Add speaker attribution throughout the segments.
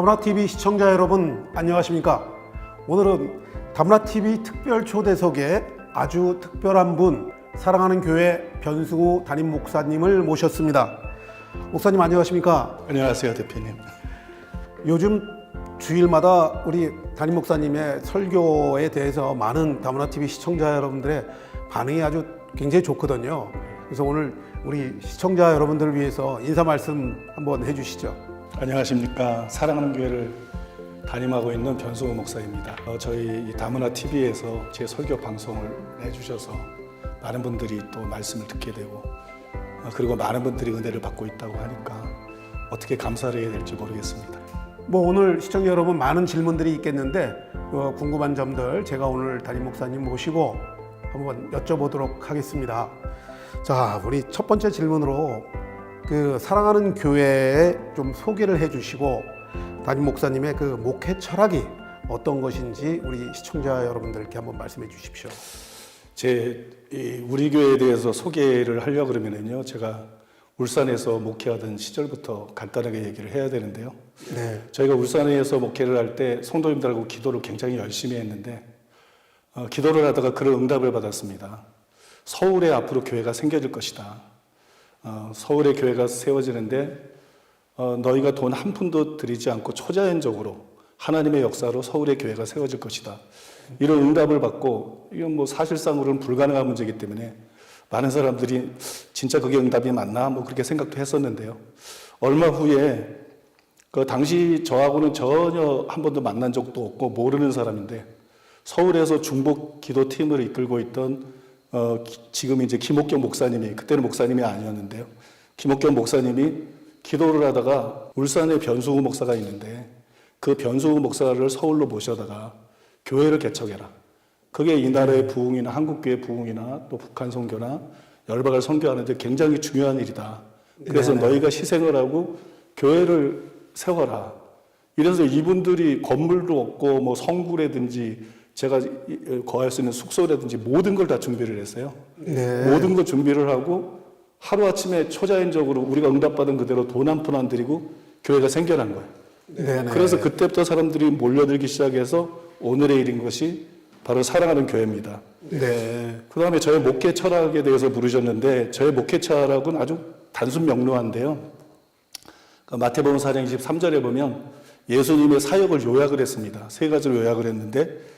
Speaker 1: 다문화TV 시청자 여러분 안녕하십니까? 오늘은 다문화TV 특별 초대석에 아주 특별한 분, 사랑하는 교회 변수구 담임 목사님을 모셨습니다. 목사님 안녕하십니까?
Speaker 2: 안녕하세요, 대표님.
Speaker 1: 요즘 주일마다 우리 담임 목사님의 설교에 대해서 많은 다문화TV 시청자 여러분들의 반응이 아주 굉장히 좋거든요. 그래서 오늘 우리 시청자 여러분들을 위해서 인사 말씀 한번 해주시죠.
Speaker 2: 안녕하십니까. 사랑하는 교회를 담임하고 있는 변수구 목사입니다. 저희 이 다문화TV에서 제 설교 방송을 해주셔서 많은 분들이 또 말씀을 듣게 되고 그리고 많은 분들이 은혜를 받고 있다고 하니까 어떻게 감사를 해야 될지 모르겠습니다.
Speaker 1: 오늘 시청자 여러분 많은 질문들이 있겠는데 궁금한 점들 제가 오늘 담임 목사님 모시고 한번 여쭤보도록 하겠습니다. 자, 우리 첫 번째 질문으로 사랑하는 교회에 좀 소개를 해주시고 담임 목사님의 그 목회 철학이 어떤 것인지 우리 시청자 여러분들께 한번 말씀해 주십시오.
Speaker 2: 우리 교회에 대해서 소개를 하려고 그러면요, 제가 울산에서 목회하던 시절부터 간단하게 얘기를 해야 되는데요.
Speaker 1: 네.
Speaker 2: 저희가 울산에서 목회를 할 때 성도님들하고 기도를 굉장히 열심히 했는데 기도를 하다가 그런 응답을 받았습니다. 서울에 앞으로 교회가 생겨질 것이다. 서울에 교회가 세워지는데 너희가 돈 한 푼도 들이지 않고 초자연적으로 하나님의 역사로 서울의 교회가 세워질 것이다. 이런 응답을 받고 이건 사실상으로는 불가능한 문제이기 때문에 많은 사람들이 진짜 그게 응답이 맞나 그렇게 생각도 했었는데요. 얼마 후에 당시 저하고는 전혀 한 번도 만난 적도 없고 모르는 사람인데 서울에서 중복 기도팀을 이끌고 있던 지금 이제 김옥경 목사님이, 그때는 목사님이 아니었는데요. 김옥경 목사님이 기도를 하다가 울산에 변수구 목사가 있는데 그 변수구 목사를 서울로 모셔다가 교회를 개척해라. 그게 이 나라의 부흥이나 한국교회 부흥이나 또 북한 선교나 열방을 선교하는데 굉장히 중요한 일이다. 그래서 너희가 희생을 하고 교회를 세워라. 이래서 이분들이 건물도 없고 성구라든지 제가 거할 수 있는 숙소라든지 모든 걸 다 준비를 했어요.
Speaker 1: 네.
Speaker 2: 모든 걸 준비를 하고 하루아침에 초자연적으로 우리가 응답받은 그대로 돈 한 푼 안 들이고 교회가 생겨난 거예요.
Speaker 1: 네.
Speaker 2: 그래서 그때부터 사람들이 몰려들기 시작해서 오늘의 일인 것이 바로 사랑하는 교회입니다.
Speaker 1: 네.
Speaker 2: 그 다음에 저의 목회 철학에 대해서 물으셨는데 저의 목회 철학은 아주 단순 명료한데요. 마태복음 4장 23절에 보면 예수님의 사역을 요약을 했습니다. 세 가지로 요약을 했는데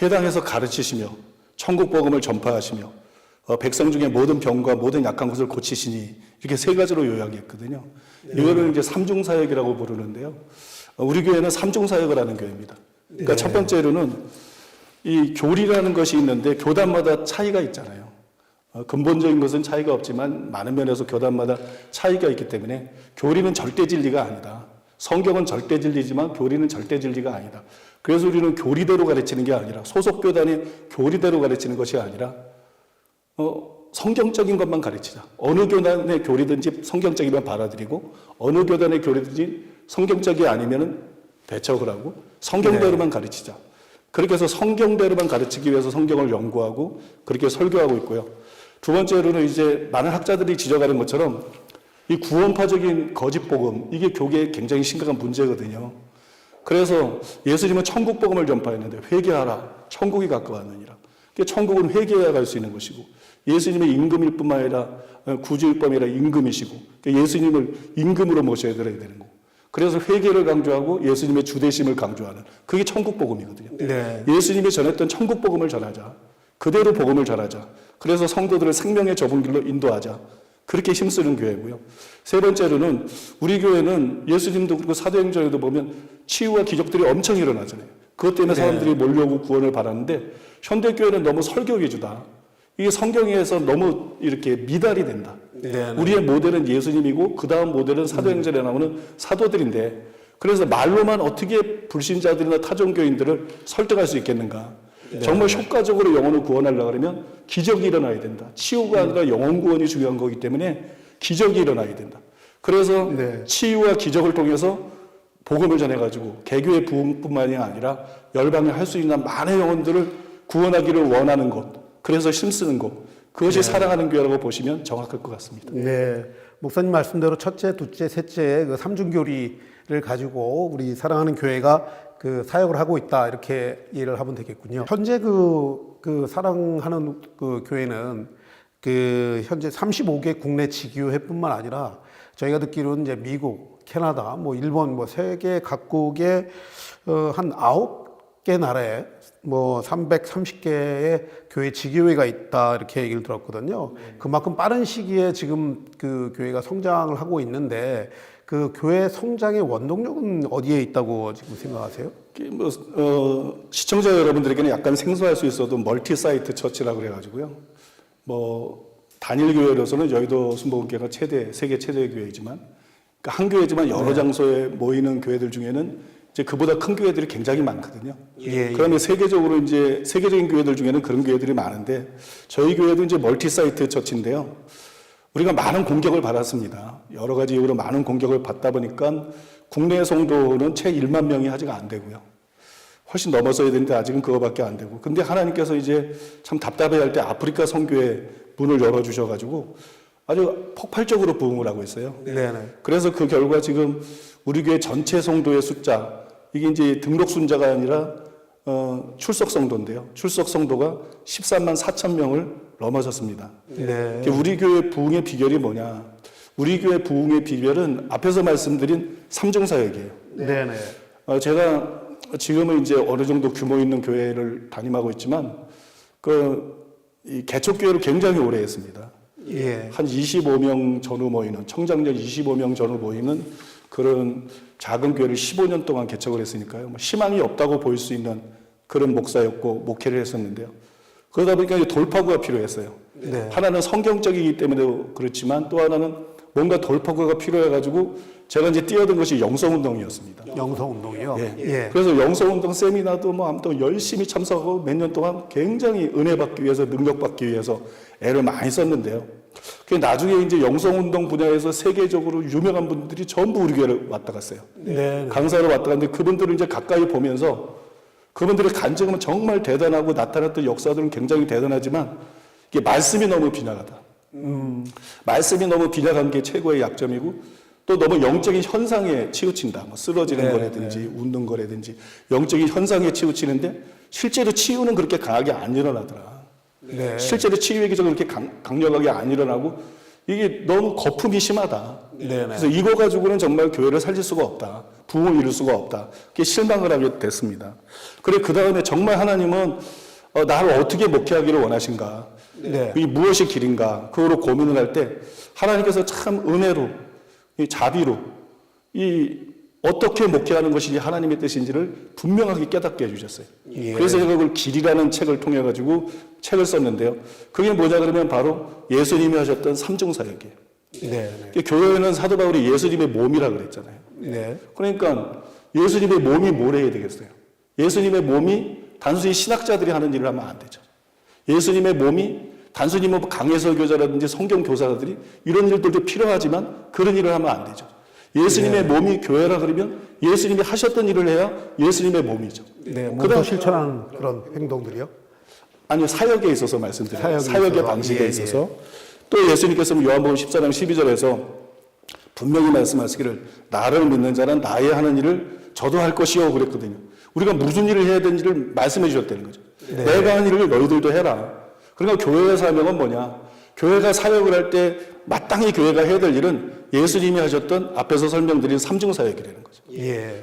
Speaker 2: 회당에서 가르치시며 천국 복음을 전파하시며 백성 중에 모든 병과 모든 약한 것을 고치시니 이렇게 세 가지로 요약했거든요. 이거를 이제 삼중사역이라고 부르는데요. 우리 교회는 삼중사역을 하는 교회입니다. 그러니까 첫 번째로는 이 교리라는 것이 있는데 교단마다 차이가 있잖아요. 근본적인 것은 차이가 없지만 많은 면에서 교단마다 차이가 있기 때문에 교리는 절대 진리가 아니다. 성경은 절대 진리지만 교리는 절대 진리가 아니다. 그래서 우리는 교리대로 가르치는 게 아니라 소속 교단의 교리대로 가르치는 것이 아니라 성경적인 것만 가르치자. 어느 교단의 교리든지 성경적이면 받아들이고 어느 교단의 교리든지 성경적이 아니면 배척을 하고 성경대로만 가르치자. 그렇게 해서 성경대로만 가르치기 위해서 성경을 연구하고 그렇게 설교하고 있고요. 두 번째로는 이제 많은 학자들이 지적하는 것처럼 이 구원파적인 거짓 복음, 이게 교계에 굉장히 심각한 문제거든요. 그래서 예수님은 천국 복음을 전파했는데 회개하라, 천국이 가까웠느니라. 천국은 회개해야 갈 수 있는 것이고 예수님의 임금일 뿐만 아니라 구주일 뿐만 아니라 임금이시고 예수님을 임금으로 모셔야 되는 거고 그래서 회개를 강조하고 예수님의 주대심을 강조하는 그게 천국 복음이거든요.
Speaker 1: 네.
Speaker 2: 예수님이 전했던 천국 복음을 전하자. 그대로 복음을 전하자. 그래서 성도들을 생명의 좁은 길로 인도하자. 그렇게 힘쓰는 교회고요. 세 번째로는 우리 교회는 예수님도 그리고 사도행전에도 보면 치유와 기적들이 엄청 일어나잖아요. 그것 때문에 사람들이 몰려오고 구원을 받았는데 현대교회는 너무 설교 위주다. 이게 성경에서 너무 이렇게 미달이 된다.
Speaker 1: 네.
Speaker 2: 우리의 모델은 예수님이고 그 다음 모델은 사도행전에 나오는 사도들인데 그래서 말로만 어떻게 불신자들이나 타종교인들을 설득할 수 있겠는가. 정말 효과적으로 영혼을 구원하려고 하면 기적이 일어나야 된다. 치유가 아니라 영혼 구원이 중요한 거기 때문에 기적이 일어나야 된다. 그래서 치유와 기적을 통해서 복음을 전해가지고 개교의 부흥뿐만이 아니라 열방에 할 수 있는 많은 영혼들을 구원하기를 원하는 것. 그래서 힘쓰는 것. 그것이 사랑하는 교회라고 보시면 정확할 것 같습니다.
Speaker 1: 네. 목사님 말씀대로 첫째, 둘째, 셋째 그 삼중교리를 가지고 우리 사랑하는 교회가 그 사역을 하고 있다 이렇게 이해를 하면 되겠군요. 현재 그 사랑하는 그 교회는 그 현재 35개 국내 지교회뿐만 아니라 저희가 듣기로는 이제 미국, 캐나다, 뭐 일본, 뭐 세계 각국의 한 9개 나라에 뭐 330개의 교회 지교회가 있다 이렇게 얘기를 들었거든요. 그만큼 빠른 시기에 지금 그 교회가 성장을 하고 있는데 그 교회 성장의 원동력은 어디에 있다고 지금 생각하세요?
Speaker 2: 시청자 여러분들에게는 약간 생소할 수 있어도 멀티 사이트 처치라고 그래가지고요. 뭐 단일 교회로서는 여의도 순복음교회가 세계 최대의 교회이지만, 그러니까 한 교회지만 여러 장소에 모이는 교회들 중에는 이제 그보다 큰 교회들이 굉장히 많거든요. 그러면 세계적으로 이제 세계적인 교회들 중에는 그런 교회들이 많은데 저희 교회도 이제 멀티 사이트 처치인데요. 우리가 많은 공격을 받았습니다. 여러 가지 이유로 많은 공격을 받다 보니까 국내 성도는 채 1만 명이 아직 안 되고요. 훨씬 넘어서야 되는데 아직은 그거밖에 안 되고. 근데 하나님께서 이제 참 답답해할 때 아프리카 선교회 문을 열어주셔가지고 아주 폭발적으로 부흥을 하고 있어요. 그래서 그 결과 지금 우리 교회 전체 성도의 숫자, 이게 이제 등록 순자가 아니라 출석 성도인데요. 출석 성도가 13만 4천 명을 넘어섰습니다. 우리 교회 부흥의 비결이 뭐냐? 우리 교회 부흥의 비결은 앞에서 말씀드린 삼중사역이에요. 제가 지금은 이제 어느 정도 규모 있는 교회를 담임하고 있지만 이 개척교회를 굉장히 오래 했습니다. 한 25명 전후 모이는, 청장년 25명 전후 모이는 그런 작은 교회를 15년 동안 개척을 했으니까요. 뭐 희망이 없다고 보일 수 있는 그런 목사였고 목회를 했었는데요. 그러다 보니까 이제 돌파구가 필요했어요. 하나는 성경적이기 때문에 그렇지만 또 하나는 뭔가 돌파구가 필요해가지고 제가 이제 뛰어든 것이 영성운동이었습니다.
Speaker 1: 영성운동이요?
Speaker 2: 그래서 영성운동 세미나도 뭐 아무튼 열심히 참석하고 몇 년 동안 굉장히 은혜 받기 위해서, 능력 받기 위해서 애를 많이 썼는데요. 나중에 이제 영성운동 분야에서 세계적으로 유명한 분들이 전부 우리 교회를 왔다 갔어요. 강사로 왔다 갔는데 그분들을 이제 가까이 보면서 그분들의 간증은 정말 대단하고 나타났던 역사들은 굉장히 대단하지만 이게 말씀이 너무 빈약하다. 말씀이 너무 빈약한 게 최고의 약점이고 또 너무 영적인 현상에 치우친다. 뭐 쓰러지는 거라든지 웃는 거라든지 영적인 현상에 치우치는데 실제로 치유는 그렇게 강하게 안 일어나더라. 실제로 치유의 기적은 그렇게 강력하게 안 일어나고 이게 너무 거품이 심하다. 그래서 이거 가지고는 정말 교회를 살릴 수가 없다. 부흥을 이룰 수가 없다. 그게 실망을 하게 됐습니다. 그래 그 다음에 정말 하나님은 나를 어떻게 목회하기를 원하신가? 이게 무엇이 길인가? 그거로 고민을 할 때 하나님께서 참 은혜로, 이 자비로 어떻게 목회하는 것이 하나님의 뜻인지를 분명하게 깨닫게 해주셨어요. 그래서 제가 그걸 길이라는 책을 통해 가지고 책을 썼는데요. 그게 뭐냐 그러면 바로 예수님이 하셨던 삼중사역이에요. 교회는 사도 바울이 예수님의 몸이라 그랬잖아요. 그러니까 예수님의 몸이 뭘 해야 되겠어요? 예수님의 몸이 단순히 신학자들이 하는 일을 하면 안 되죠. 예수님의 몸이 단순히 뭐 강해설교자라든지 성경교사들이 이런 일들도 필요하지만 그런 일을 하면 안 되죠. 예수님의 몸이 교회라 그러면 예수님이 하셨던 일을 해야 예수님의 몸이죠.
Speaker 1: 몸소 실천하는 그런 행동들이요?
Speaker 2: 아니요, 사역에 있어서 말씀드려요. 사역의 방식에 있어서. 또 예수님께서는 요한복음 14장 12절에서 분명히 말씀하시기를 나를 믿는 자는 나의 하는 일을 저도 할 것이요 그랬거든요. 우리가 무슨 일을 해야 되는지를 말씀해 주셨다는 거죠. 내가 한 일을 너희들도 해라. 그러니까 교회의 사명은 뭐냐? 교회가 사역을 할 때 마땅히 교회가 해야 될 일은 예수님이 하셨던 앞에서 설명드린 삼중사역이라는 거죠.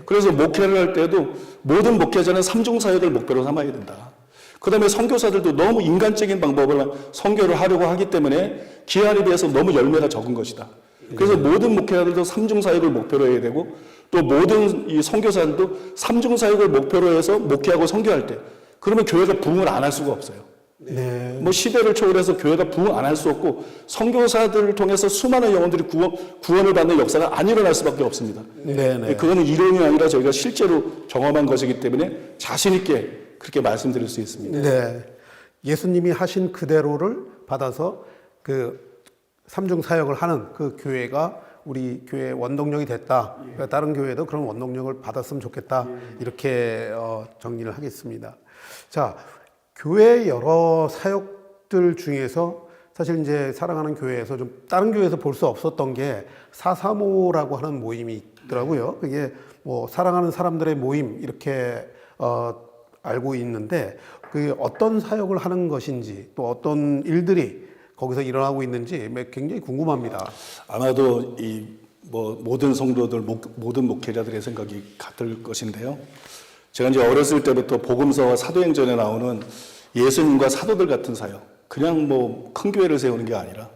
Speaker 2: 그래서 목회를 할 때도 모든 목회자는 삼중사역을 목표로 삼아야 된다. 그 다음에 선교사들도 너무 인간적인 방법을 선교를 하려고 하기 때문에 기한에 비해서 너무 열매가 적은 것이다. 그래서 모든 목회자들도 삼중사역을 목표로 해야 되고 또 모든 이 선교사들도 삼중사역을 목표로 해서 목회하고 선교할 때 그러면 교회가 부흥을 안 할 수가 없어요. 뭐 시대를 초월해서 교회가 부흥 안 할 수 없고 선교사들을 통해서 수많은 영혼들이 구원을 받는 역사가 안 일어날 수밖에 없습니다. 그거는 이론이 아니라 저희가 실제로 경험한 것이기 때문에 자신 있게 그렇게 말씀드릴 수 있습니다.
Speaker 1: 예수님이 하신 그대로를 받아서 그 삼중 사역을 하는 그 교회가 우리 교회의 원동력이 됐다. 그러니까 다른 교회도 그런 원동력을 받았으면 좋겠다. 이렇게 정리를 하겠습니다. 자, 교회 여러 사역들 중에서 사실 이제 사랑하는 교회에서 좀 다른 교회에서 볼 수 없었던 게 435라고 하는 모임이 있더라고요. 그게 뭐 사랑하는 사람들의 모임 이렇게 알고 있는데 그 어떤 사역을 하는 것인지 또 어떤 일들이 거기서 일어나고 있는지 굉장히 궁금합니다.
Speaker 2: 아마도 이 뭐 모든 성도들, 모든 목회자들의 생각이 같을 것인데요. 제가 이제 어렸을 때부터 복음서와 사도행전에 나오는 예수님과 사도들 같은 사역, 그냥 뭐 큰 교회를 세우는 게 아니라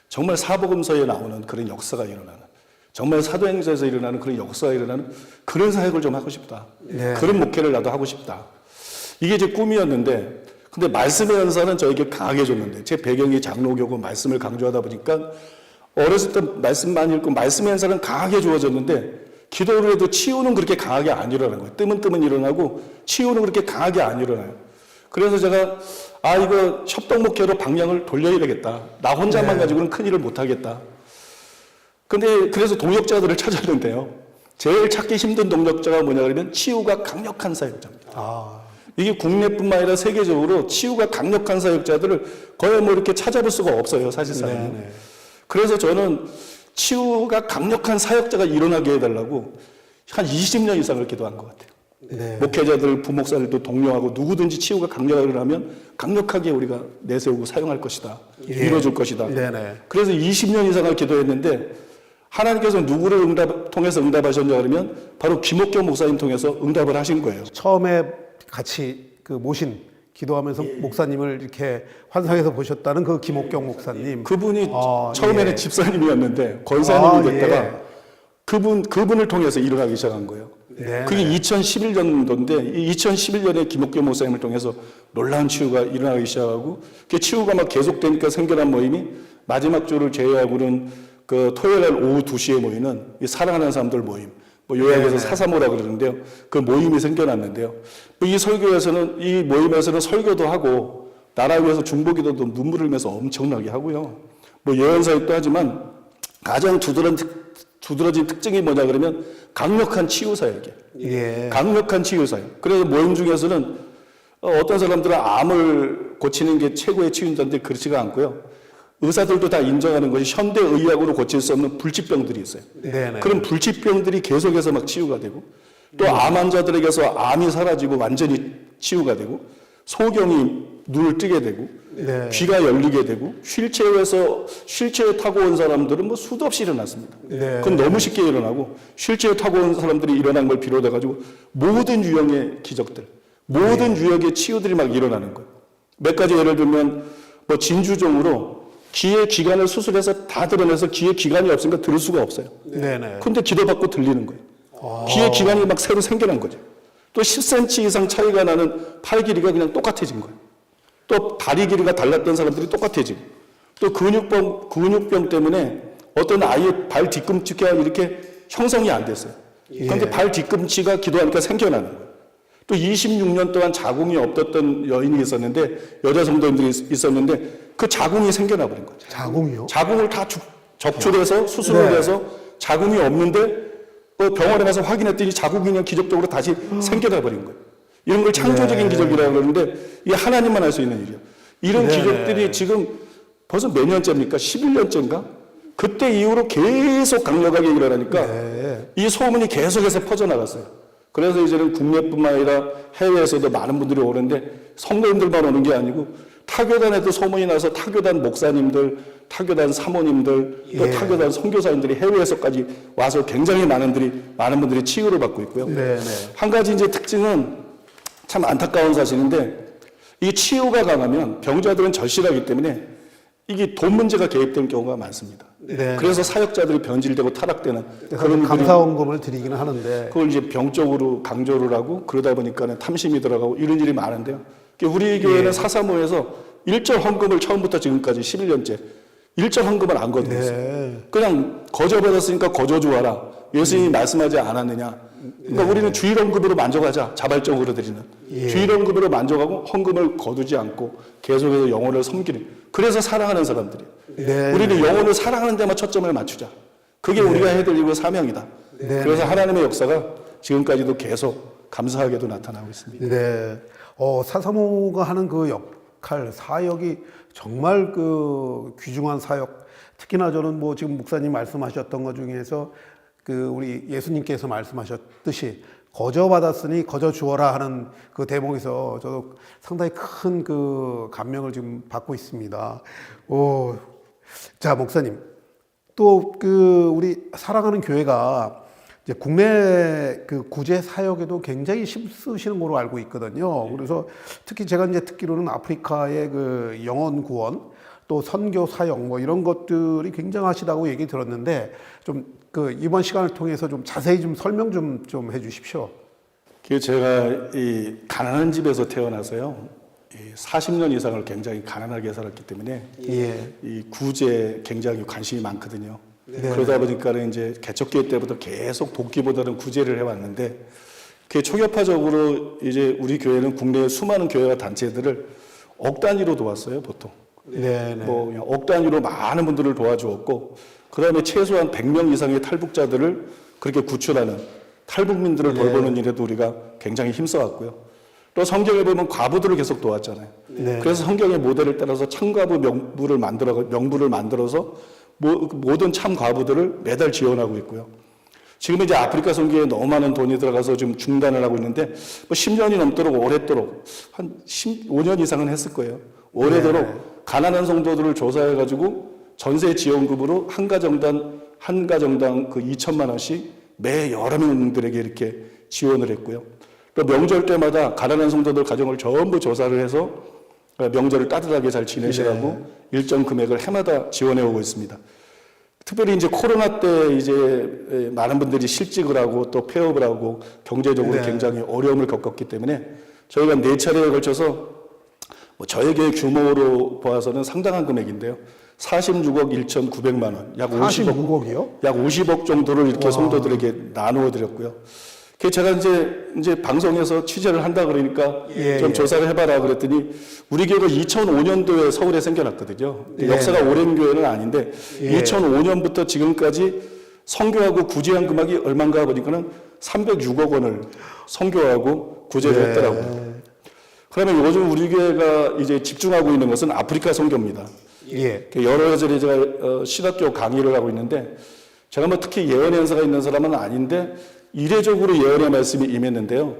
Speaker 2: 정말 사복음서에 나오는 그런 역사가 일어나는, 정말 사도행전에서 일어나는 그런 역사가 일어나는 그런 사역을 좀 하고 싶다.
Speaker 1: 네.
Speaker 2: 그런 목회를 나도 하고 싶다. 이게 제 꿈이었는데, 근데 말씀의 연사는 저에게 강하게 줬는데, 제 배경이 장로교고 말씀을 강조하다 보니까 어렸을 때 말씀 많이 읽고 말씀의 연사는 강하게 주어졌는데, 기도를 해도 치유는 그렇게 강하게 안 일어나는 거예요. 뜨문뜨문 일어나고 치유는 그렇게 강하게 안 일어나요. 그래서 제가 이거 협동 목회로 방향을 돌려야 되겠다. 나 혼자만 가지고는 큰 일을 못 하겠다. 근데 그래서 동역자들을 찾았는데요. 제일 찾기 힘든 동역자가 뭐냐 그러면 치유가 강력한 사역자입니다. 이게 국내뿐만 아니라 세계적으로 치유가 강력한 사역자들을 거의 뭐 이렇게 찾아볼 수가 없어요, 사실상.
Speaker 1: 네.
Speaker 2: 그래서 저는 치유가 강력한 사역자가 일어나게 해달라고 한 20년 이상을 기도한 것 같아요.
Speaker 1: 네.
Speaker 2: 목회자들, 부목사들도 독려하고 누구든지 치유가 강력하게 일어나면 강력하게 우리가 내세우고 사용할 것이다. 이루어줄 것이다.
Speaker 1: 네네.
Speaker 2: 그래서 20년 이상을 기도했는데 하나님께서 누구를 통해서 응답하셨냐 그러면 바로 김옥경 목사님 통해서 응답을 하신 거예요.
Speaker 1: 처음에 같이 그 모신 기도하면서 목사님을 이렇게 환상에서 보셨다는 그 김옥경 목사님.
Speaker 2: 그분이 처음에는 집사님이었는데 권사님이 됐다가 그분을 통해서 일어나기 시작한 거예요.
Speaker 1: 네.
Speaker 2: 그게 2011년도인데 2011년에 김옥경 목사님을 통해서 놀라운 치유가 일어나기 시작하고 그 치유가 막 계속되니까 생겨난 모임이 마지막 주를 제외하고는 그 토요일 날 오후 2시에 모이는 이 사랑하는 사람들 모임. 뭐 요약해서 435라 그러는데요. 그 모임이 생겨났는데요. 이 설교에서는 이 모임에서는 설교도 하고 나라 위해서 중보기도도 눈물을 흘리면서 엄청나게 하고요. 뭐 예언사역도 하지만 가장 두드러진 특징이 뭐냐 그러면 강력한 치유사역이에요.
Speaker 1: 예.
Speaker 2: 강력한 치유사역. 그래서 모임 중에서는 어떤 사람들은 암을 고치는 게 최고의 치유인자인데 그렇지가 않고요. 의사들도 다 인정하는 것이 현대의학으로 고칠 수 없는 불치병들이 있어요.
Speaker 1: 네네.
Speaker 2: 그런 불치병들이 계속해서 막 치유가 되고 또 암 환자들에게서 암이 사라지고 완전히 치유가 되고 소경이 눈을 뜨게 되고
Speaker 1: 네.
Speaker 2: 귀가 열리게 되고 휠체어 타고 온 사람들은 뭐 수도 없이 일어났습니다.
Speaker 1: 네.
Speaker 2: 그건 너무 쉽게 일어나고 휠체어 타고 온 사람들이 일어난 걸 비롯해 가지고 모든 유형의 기적들, 모든 유형의 치유들이 막 일어나는 거예요. 몇 가지 예를 들면 뭐 진주종으로 귀의 기관을 수술해서 다 드러내서 귀에 기관이 없으니까 들을 수가 없어요.
Speaker 1: 네네.
Speaker 2: 근데 기도받고 들리는 거예요. 귀에 기관이 막 새로 생겨난 거죠. 또 10cm 이상 차이가 나는 팔 길이가 그냥 똑같아진 거예요. 또 다리 길이가 달랐던 사람들이 똑같아지고 또 근육병 때문에 어떤 아이의 발 뒤꿈치가 이렇게 형성이 안 됐어요. 그런데 발 뒤꿈치가 기도하니까 생겨나는 거예요. 또 26년 동안 자궁이 없었던 여인이 있었는데 여자 성도님들이 있었는데 그 자궁이 생겨나 버린 거죠.
Speaker 1: 자궁이요?
Speaker 2: 자궁을 다 적출해서 수술을 해서 자궁이 없는데 병원에 가서 확인했더니 자궁이 그냥 기적적으로 다시 생겨나 버린 거예요. 이런 걸 창조적인 기적이라고 그러는데 이게 하나님만 할 수 있는 일이에요. 이런 기적들이 지금 벌써 몇 년째입니까? 11년째인가? 그때 이후로 계속 강력하게 일어나니까 이 소문이 계속해서 퍼져나갔어요. 그래서 이제는 국내뿐만 아니라 해외에서도 많은 분들이 오는데 성도님들만 오는 게 아니고 타교단에도 소문이 나서 타교단 목사님들, 타교단 사모님들, 또 타교단 선교사님들이 해외에서까지 와서 굉장히 많은 분들이 치유를 받고 있고요. 한 가지 이제 특징은 참 안타까운 사실인데 이 치유가 강하면 병자들은 절실하기 때문에 이게 돈 문제가 개입되는 경우가 많습니다. 그래서 사역자들이 변질되고 타락되는 그런
Speaker 1: 감사원금을 드리기는 하는데
Speaker 2: 그걸 이제 병 쪽으로 강조를 하고 그러다 보니까 탐심이 들어가고 이런 일이 많은데요. 우리 교회는 435에서 1절 헌금을 처음부터 지금까지 11년째 1절 헌금을 안 거두었어요. 그냥 거저 받았으니까 거저 주어라. 예수님이 말씀하지 않았느냐. 그러니까 우리는 주일 헌금으로 만족하자. 자발적으로 드리는. 주일 헌금으로 만족하고 헌금을 거두지 않고 계속해서 영혼을 섬기는. 그래서 사랑하는 사람들이에요. 우리는 영혼을 사랑하는 데만 초점을 맞추자. 그게 우리가 해야 될 사명이다. 그래서 하나님의 역사가 지금까지도 계속 감사하게도 나타나고 있습니다.
Speaker 1: 435가 하는 그 사역할 사역이 정말 그 귀중한 사역. 특히나 저는 뭐 지금 목사님 말씀하셨던 것 중에서 그 우리 예수님께서 말씀하셨듯이 거저 받았으니 거저 주어라 하는 그 대목에서 저도 상당히 큰 그 감명을 지금 받고 있습니다. 자, 목사님. 또 그 우리 사랑하는 교회가 이제 국내 그 구제 사역에도 굉장히 힘쓰시는 걸로 알고 있거든요. 그래서 특히 제가 이제 듣기로는 아프리카의 그 영혼 구원 또 선교 사역 뭐 이런 것들이 굉장하시다고 얘기 들었는데 좀 그 이번 시간을 통해서 좀 자세히 좀 설명 좀 해주십시오.
Speaker 2: 제가 이 가난한 집에서 태어나서요. 40년 이상을 굉장히 가난하게 살았기 때문에
Speaker 1: 예.
Speaker 2: 이 구제에 굉장히 관심이 많거든요.
Speaker 1: 네.
Speaker 2: 그러다 보니까는 이제 개척교회 때부터 계속 복기보다는 구제를 해왔는데 그게 초교파적으로 이제 우리 교회는 국내의 수많은 교회와 단체들을 억 단위로 도왔어요, 보통.
Speaker 1: 네.
Speaker 2: 뭐 그냥 억 단위로 많은 분들을 도와주었고 그다음에 최소한 100명 이상의 탈북자들을 그렇게 구출하는 탈북민들을 돌보는 일에도 우리가 굉장히 힘써왔고요. 또 성경에 보면 과부들을 계속 도왔잖아요.
Speaker 1: 네.
Speaker 2: 그래서 성경의 모델을 따라서 참과부 명부를 만들어서 모든 참과부들을 매달 지원하고 있고요. 지금 이제 아프리카 선교에 너무 많은 돈이 들어가서 좀 중단을 하고 있는데 10년이 넘도록 오랫도록 한 15년 이상은 했을 거예요. 오래도록 가난한 성도들을 조사해가지고 전세 지원금으로 한 가정당 그 2천만 원씩 매 여러 명들에게 이렇게 지원을 했고요. 또 명절 때마다 가난한 성도들 가정을 전부 조사를 해서 명절을 따뜻하게 잘 지내시라고 일정 금액을 해마다 지원해 오고 있습니다. 특별히 이제 코로나 때 이제 많은 분들이 실직을 하고 또 폐업을 하고 경제적으로 굉장히 어려움을 겪었기 때문에 저희가 4차례에 걸쳐서 뭐 저에게 규모로 보아서는 상당한 금액인데요. 46억 1,900만 원, 약
Speaker 1: 46억이요?
Speaker 2: 약 50억 정도를 이렇게 성도들에게 나누어 드렸고요. 제가 이제 방송에서 취재를 한다 그러니까 좀 조사를 해봐라 그랬더니 우리 교회가 2005년도에 서울에 생겨났거든요. 역사가 오랜 교회는 아닌데 2005년부터 지금까지 선교하고 구제한 금액이 얼마인가 보니까는 306억 원을 선교하고 구제를 했더라고요. 그러면 요즘 우리 교회가 이제 집중하고 있는 것은 아프리카 선교입니다. 여러 가지 제가 신학교 강의를 하고 있는데 제가 뭐 특히 예언의 연사가 있는 사람은 아닌데 이례적으로 예언의 말씀이 임했는데요.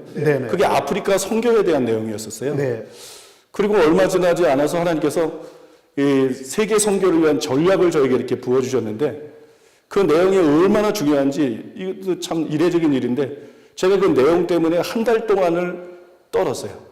Speaker 2: 그게 아프리카 선교에 대한 내용이었었어요. 그리고 얼마 지나지 않아서 하나님께서 이 세계 선교를 위한 전략을 저에게 이렇게 부어주셨는데 그 내용이 얼마나 중요한지 이것도 참 이례적인 일인데 제가 그 내용 때문에 한 달 동안을 떨었어요.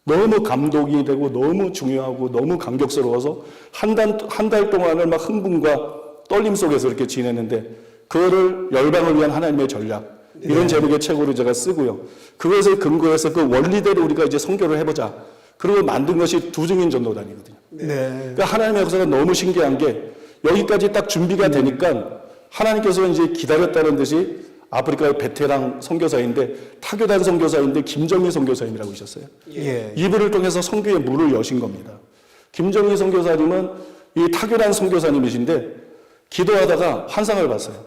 Speaker 2: 너무 감동이 되고 너무 중요하고 너무 감격스러워서 한 달 동안을 막 흥분과 떨림 속에서 이렇게 지냈는데 그거를 열방을 위한 하나님의 전략 이런 제목의 책으로 제가 쓰고요. 그것을 근거해서 그 원리대로 우리가 이제 선교를 해보자. 그리고 만든 것이 두증인 전도단이거든요. 그러니까 하나님의 역사가 너무 신기한 게 여기까지 딱 준비가 되니까 하나님께서 이제 기다렸다는 듯이 아프리카의 베테랑 선교사인데 타교단 선교사인데 김정희 선교사님이라고 하셨어요. 이분을 통해서 선교의 문을 여신 겁니다. 김정희 선교사님은 이 타교단 선교사님이신데 기도하다가 환상을 봤어요.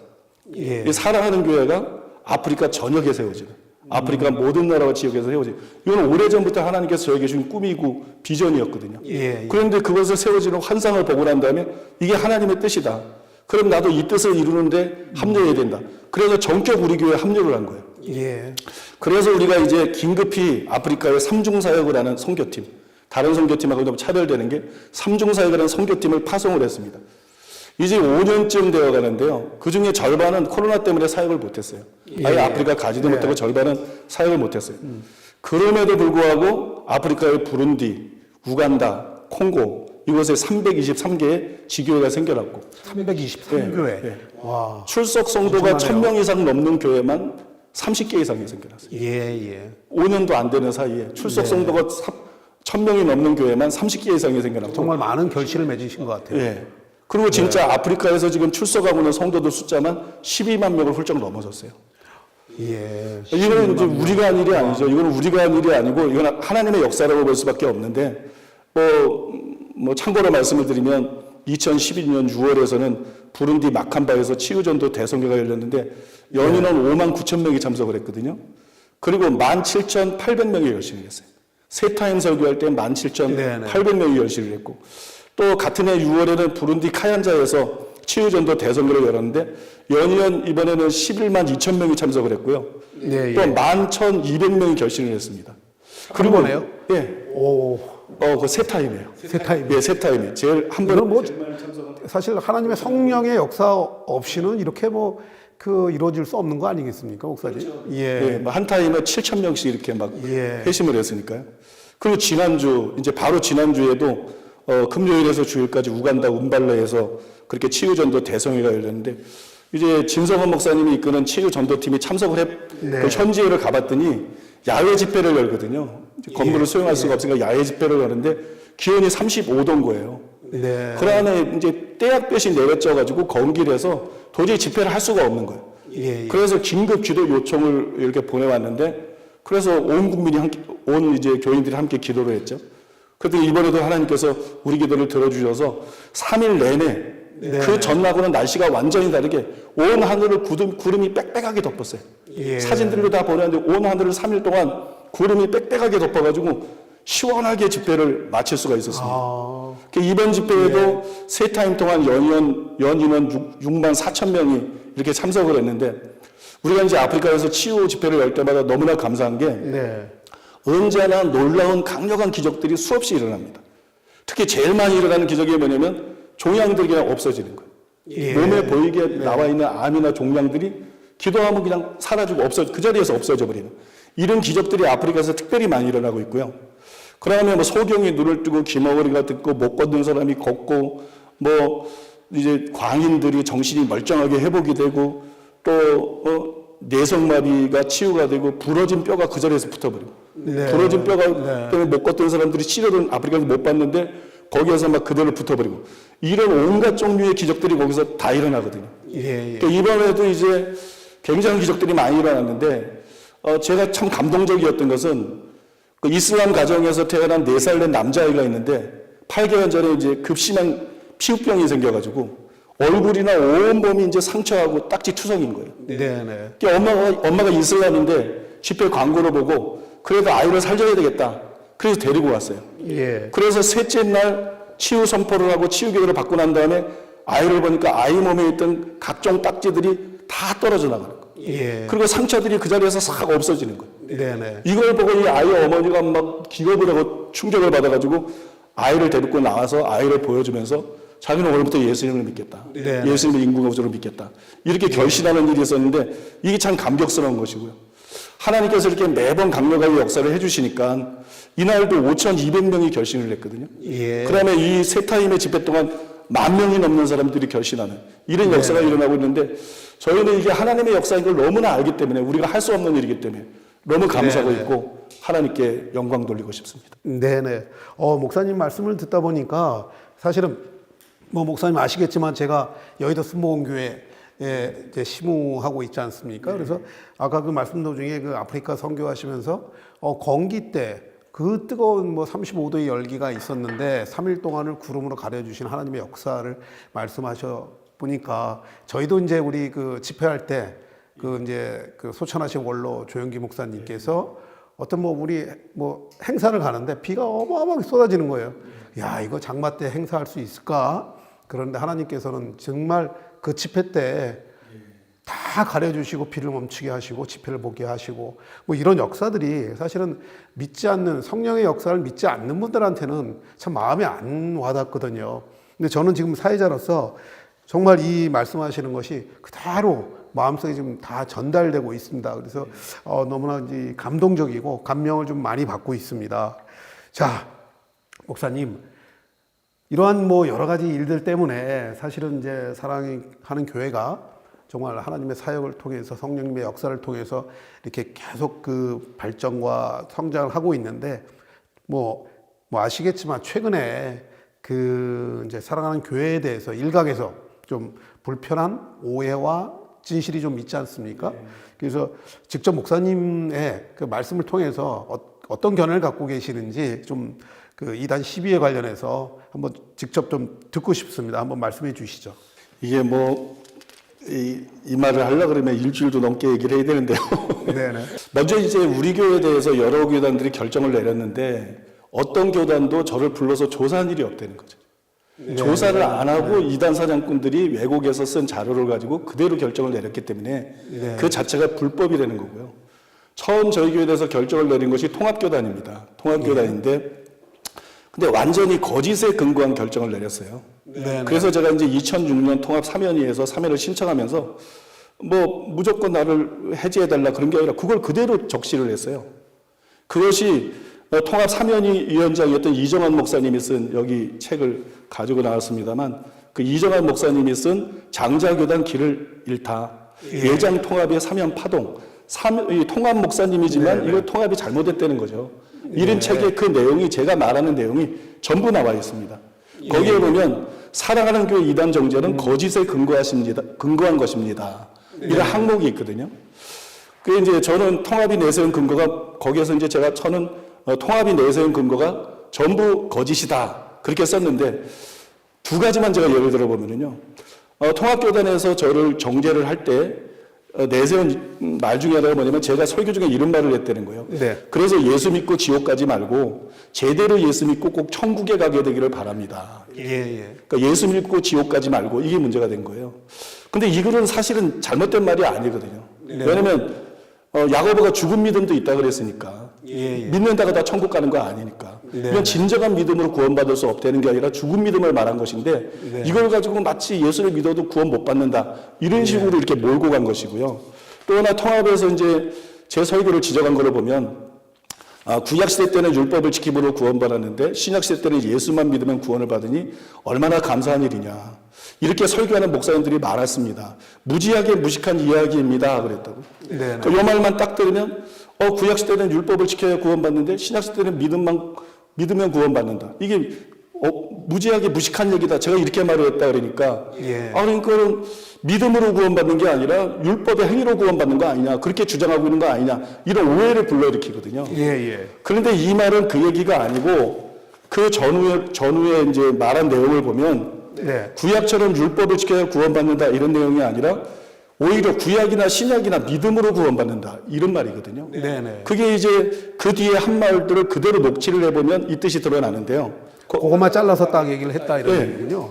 Speaker 2: 이 사랑하는 교회가 아프리카 전역에 세워지는 아프리카 모든 나라와 지역에서 세워지는 이건 오래전부터 하나님께서 저에게 주신 꿈이고 비전이었거든요. 그런데 그것을 세워지는 환상을 보고 난 다음에 이게 하나님의 뜻이다. 그럼 나도 이 뜻을 이루는데 합류해야 된다. 그래서 전격 우리 교회에 합류를 한 거예요. 그래서 우리가 이제 긴급히 아프리카에 삼중사역을 하는 선교팀, 다른 선교팀하고 좀 차별되는 게 삼중사역을 하는 선교팀을 파송을 했습니다. 이제 5년쯤 되어 가는데요. 그 중에 절반은 코로나 때문에 사역을 못했어요. 아예 아프리카 가지도 못하고 절반은 사역을 못했어요. 그럼에도 불구하고 아프리카의 부룬디, 우간다, 콩고 이곳에 323개의 지교회가 생겨났고
Speaker 1: 323교회. 와.
Speaker 2: 출석 성도가 1000명 이상 넘는 교회만 30개 이상이 생겨났어요. 5년도 안 되는 사이에 출석 성도가 1000명이 넘는 교회만 30개 이상이 생겨났고
Speaker 1: 정말 많은 결실을 맺으신 것 같아요.
Speaker 2: 그리고 진짜 아프리카에서 지금 출석하고 있는 성도들 숫자만 12만 명을 훌쩍 넘어섰어요. 이거는 이제 우리가 한 일이 아니죠. 이거는 우리가 한 일이 아니고 이건 하나님의 역사라고 볼 수밖에 없는데 뭐 참고로 말씀을 드리면 2012년 6월에서는 부룬디 마캄바에서 치유전도 대선교가 열렸는데 연인원 5만 9천 명이 참석을 했거든요. 그리고 17,800명이 열심히 했어요. 세타임 설교할 때
Speaker 1: 네네.
Speaker 2: 17,800명이 열심을 했고, 또 같은 해 6월에는 부룬디 카얀자에서 치유전도 대선교를 열었는데 연이은 이번에는 11만 2천 명이 참석을 했고요.
Speaker 1: 네,
Speaker 2: 또
Speaker 1: 예.
Speaker 2: 11,200명이 결신을 했습니다.
Speaker 1: 한 번에요?
Speaker 2: 예.
Speaker 1: 오,
Speaker 2: 그 세 타임이에요.
Speaker 1: 세 타임.
Speaker 2: 예, 세 타임이 제일 한 번에
Speaker 1: 이건 뭐 사실 하나님의 성령의 역사 없이는 이렇게 이루어질 수 없는 거 아니겠습니까, 목사님?
Speaker 2: 그렇죠.
Speaker 1: 예.
Speaker 2: 예, 한 타임에 7,000명씩 이렇게 막
Speaker 1: 예.
Speaker 2: 회심을 했으니까요. 그리고 바로 지난주에도 금요일에서 주일까지 우간다 운발레에서 그렇게 치유전도 대성회가 열렸는데 이제 진성원 목사님이 이끄는 치유전도팀이 참석을
Speaker 1: 네.
Speaker 2: 그 현지회를 가봤더니 야외 집회를 열거든요. 건물을 소용할 수가 없으니까 야외 집회를 열는데 기온이 35도인 거예요.
Speaker 1: 네.
Speaker 2: 그 안에 이제 떼약볕이 내려져가지고 건길에서 도저히 집회를 할 수가 없는 거예요.
Speaker 1: 예, 예.
Speaker 2: 그래서 긴급 기도 요청을 이렇게 보내왔는데 그래서 온 국민이 온 이제 교인들이 함께 기도를 했죠. 그랬더니 이번에도 하나님께서 우리 기도를 들어주셔서 3일 내내 그 전날하고는 날씨가 완전히 다르게 온 하늘을 구름이 빽빽하게 덮었어요.
Speaker 1: 예.
Speaker 2: 사진들로 다 보냈는데 온 하늘을 3일 동안 구름이 빽빽하게 덮어가지고 시원하게 집회를 마칠 수가 있었습니다.
Speaker 1: 아,
Speaker 2: 이번 집회에도 세 타임 동안 연 인원 6만 4천 명이 이렇게 참석을 했는데 우리가 이제 아프리카에서 치유 집회를 열 때마다 너무나 감사한 게
Speaker 1: 네.
Speaker 2: 언제나 놀라운 강력한 기적들이 수없이 일어납니다. 특히 제일 많이 일어나는 기적이 뭐냐면 종양들이 그냥 없어지는 거예요.
Speaker 1: 예.
Speaker 2: 몸에 보이게 나와 있는 암이나 종양들이 기도하면 그냥 사라지고 그 자리에서 없어져 버리는 이런 기적들이 아프리카에서 특별히 많이 일어나고 있고요. 그러면 뭐 소경이 눈을 뜨고 귀머거리가 듣고 못 걷는 사람이 걷고 이제 광인들이 정신이 멀쩡하게 회복이 되고 또 내성마비가 치유가 되고 부러진 뼈가 그 자리에서 붙어버리고
Speaker 1: 네.
Speaker 2: 부러진 뼈가 때문에 못 걷던 사람들이 치료를 아프리카에서 못 받는데 거기에서 막 그대로 붙어버리고 이런 온갖 종류의 기적들이 거기서 다 일어나거든요.
Speaker 1: 예, 예.
Speaker 2: 그러니까 이번에도 이제 굉장한 기적들이 많이 일어났는데 제가 참 감동적이었던 것은 그 이슬람 가정에서 태어난 4살 된 남자아이가 있는데 8개월 전에 이제 급심한 피부병이 생겨가지고 얼굴이나 온몸이 이제 상처하고 딱지 투성인 거예요.
Speaker 1: 네, 네.
Speaker 2: 그러니까 엄마가 이슬람인데 집회 광고를 보고 그래도 아이를 살려야 되겠다. 그래서 데리고 왔어요.
Speaker 1: 예.
Speaker 2: 그래서 셋째 날 치유 선포를 하고 치유 기도를 받고 난 다음에 아이를 보니까 아이 몸에 있던 각종 딱지들이 다 떨어져 나가는 거예요.
Speaker 1: 예.
Speaker 2: 그리고 상처들이 그 자리에서 싹 없어지는 거예요.
Speaker 1: 네, 네.
Speaker 2: 이걸 보고 이 아이 어머니가 막 기겁을 하고 충격을 받아가지고 아이를 데리고 나와서 아이를 보여주면서 자기는 오늘부터 예수님을 믿겠다.
Speaker 1: 네.
Speaker 2: 예수님의 인구구조를 믿겠다. 이렇게 결심하는 일이 있었는데 이게 참 감격스러운 것이고요. 하나님께서 이렇게 매번 강력하게 역사를 해주시니까 이날도 5,200명이 결심을 했거든요.
Speaker 1: 예.
Speaker 2: 그 다음에 이 세 타임의 집회 동안 10,000명이 넘는 사람들이 결심하는 이런 역사가 일어나고 있는데 저희는 이게 하나님의 역사인 걸 너무나 알기 때문에 우리가 할 수 없는 일이기 때문에 너무 감사하고 있고 하나님께 영광 돌리고 싶습니다.
Speaker 1: 네네. 목사님 말씀을 듣다 보니까 사실은 목사님 아시겠지만 제가 여의도 순복음교회에 이제 시무하고 있지 않습니까? 그래서 아까 그 말씀 도중에 그 아프리카 선교하시면서 건기 때 그 뜨거운 35도의 열기가 있었는데 3일 동안을 구름으로 가려주신 하나님의 역사를 말씀하셔 보니까 저희도 이제 우리 그 집회할 때 이제 그 소천하신 원로 조영기 목사님께서 어떤 우리 행사를 가는데 비가 어마어마하게 쏟아지는 거예요. 야, 이거 장마 때 행사할 수 있을까? 그런데 하나님께서는 정말 그 집회 때 다 가려주시고 비를 멈추게 하시고 집회를 보게 하시고 이런 역사들이 사실은 믿지 않는 성령의 역사를 믿지 않는 분들한테는 참 마음에 안 와닿거든요. 근데 저는 지금 사회자로서 정말 이 말씀하시는 것이 그대로 마음속에 지금 다 전달되고 있습니다. 그래서 너무나 이제 감동적이고 감명을 좀 많이 받고 있습니다. 자, 목사님, 이러한 여러 가지 일들 때문에 사실은 이제 사랑하는 교회가 정말 하나님의 사역을 통해서 성령님의 역사를 통해서 이렇게 계속 그 발전과 성장을 하고 있는데 아시겠지만 최근에 그 이제 사랑하는 교회에 대해서 일각에서 좀 불편한 오해와 진실이 좀 있지 않습니까? 그래서 직접 목사님의 그 말씀을 통해서 어떤 견해를 갖고 계시는지 좀 그 이단 시비에 관련해서 한번 직접 좀 듣고 싶습니다. 한번 말씀해 주시죠.
Speaker 2: 이게 이 말을 하려고 그러면 일주일도 넘게 얘기를 해야 되는데요.
Speaker 1: 네네.
Speaker 2: 먼저 이제 우리 교회에 대해서 여러 교단들이 결정을 내렸는데 어떤 교단도 저를 불러서 조사한 일이 없다는 거죠. 조사를 안 하고 이단 사장꾼들이 외국에서 쓴 자료를 가지고 그대로 결정을 내렸기 때문에 그 자체가 불법이라는 거고요. 처음 저희 교회에 대해서 결정을 내린 것이 통합교단입니다. 통합교단인데 근데 완전히 거짓에 근거한 결정을 내렸어요. 그래서 제가 이제 2006년 통합 사면위에서 사면을 신청하면서 뭐 무조건 나를 해지해달라 그런 게 아니라 그걸 그대로 적시를 했어요. 그것이 통합 사면위 위원장이었던 이정환 목사님이 쓴 여기 책을 가지고 나왔습니다만 그 이정환 목사님이 쓴 장자교단 길을 잃다. 예장 통합의 사면 파동. 이 통합 목사님이지만 이거 통합이 잘못됐다는 거죠. 이런 책에 그 내용이 제가 말하는 내용이 전부 나와 있습니다. 거기에 보면 사랑하는 교회 이단 정죄는 거짓에 근거한 것입니다. 이런 항목이 있거든요. 그 이제 저는 통합이 내세운 근거가 거기에서 이제 저는 통합이 내세운 근거가 전부 거짓이다 그렇게 썼는데 두 가지만 제가 예를 들어 보면은요. 통합교단에서 저를 정죄를 할 때 내세운 말 중에 하나가 뭐냐면 제가 설교 중에 이런 말을 했다는 거예요.
Speaker 1: 네.
Speaker 2: 그래서 예수 믿고 지옥 가지 말고 제대로 예수 믿고 꼭 천국에 가게 되기를 바랍니다. 그러니까 예수 믿고 지옥 가지 말고 이게 문제가 된 거예요. 근데 이 글은 사실은 잘못된 말이 아니거든요. 왜냐면 야고보가 죽은 믿음도 있다 그랬으니까 믿는다가 다 천국 가는 거 아니니까 이건 진정한 믿음으로 구원받을 수 없다는 게 아니라 죽은 믿음을 말한 것인데 이걸 가지고 마치 예수를 믿어도 구원 못 받는다 이런 식으로 이렇게 몰고 간 것이고요. 또 하나 통합에서 이제 제 설교를 지적한 거를 보면 구약시대 때는 율법을 지킴으로 구원받았는데 신약시대 때는 예수만 믿으면 구원을 받으니 얼마나 감사한 일이냐 이렇게 설교하는 목사님들이 많았습니다. 무지하게 무식한 이야기입니다 그랬다고. 이 말만 딱 들으면 구약시대는 율법을 지켜야 구원받는데 신약시대는 믿으면 구원받는다. 이게 무지하게 무식한 얘기다. 제가 이렇게 말을 했다 그러니까 그러니까 믿음으로 구원받는 게 아니라 율법의 행위로 구원받는 거 아니냐 그렇게 주장하고 있는 거 아니냐 이런 오해를 불러일으키거든요. 그런데 이 말은 그 얘기가 아니고 그 전후에 이제 말한 내용을 보면 구약처럼 율법을 지켜야 구원받는다 이런 내용이 아니라 오히려 구약이나 신약이나 믿음으로 구원받는다 이런 말이거든요. 그게 이제 그 뒤에 한 말들을 그대로 녹취를 해보면 이 뜻이 드러나는데요.
Speaker 1: 그것만 잘라서 딱 얘기를 했다 이런 얘기군요.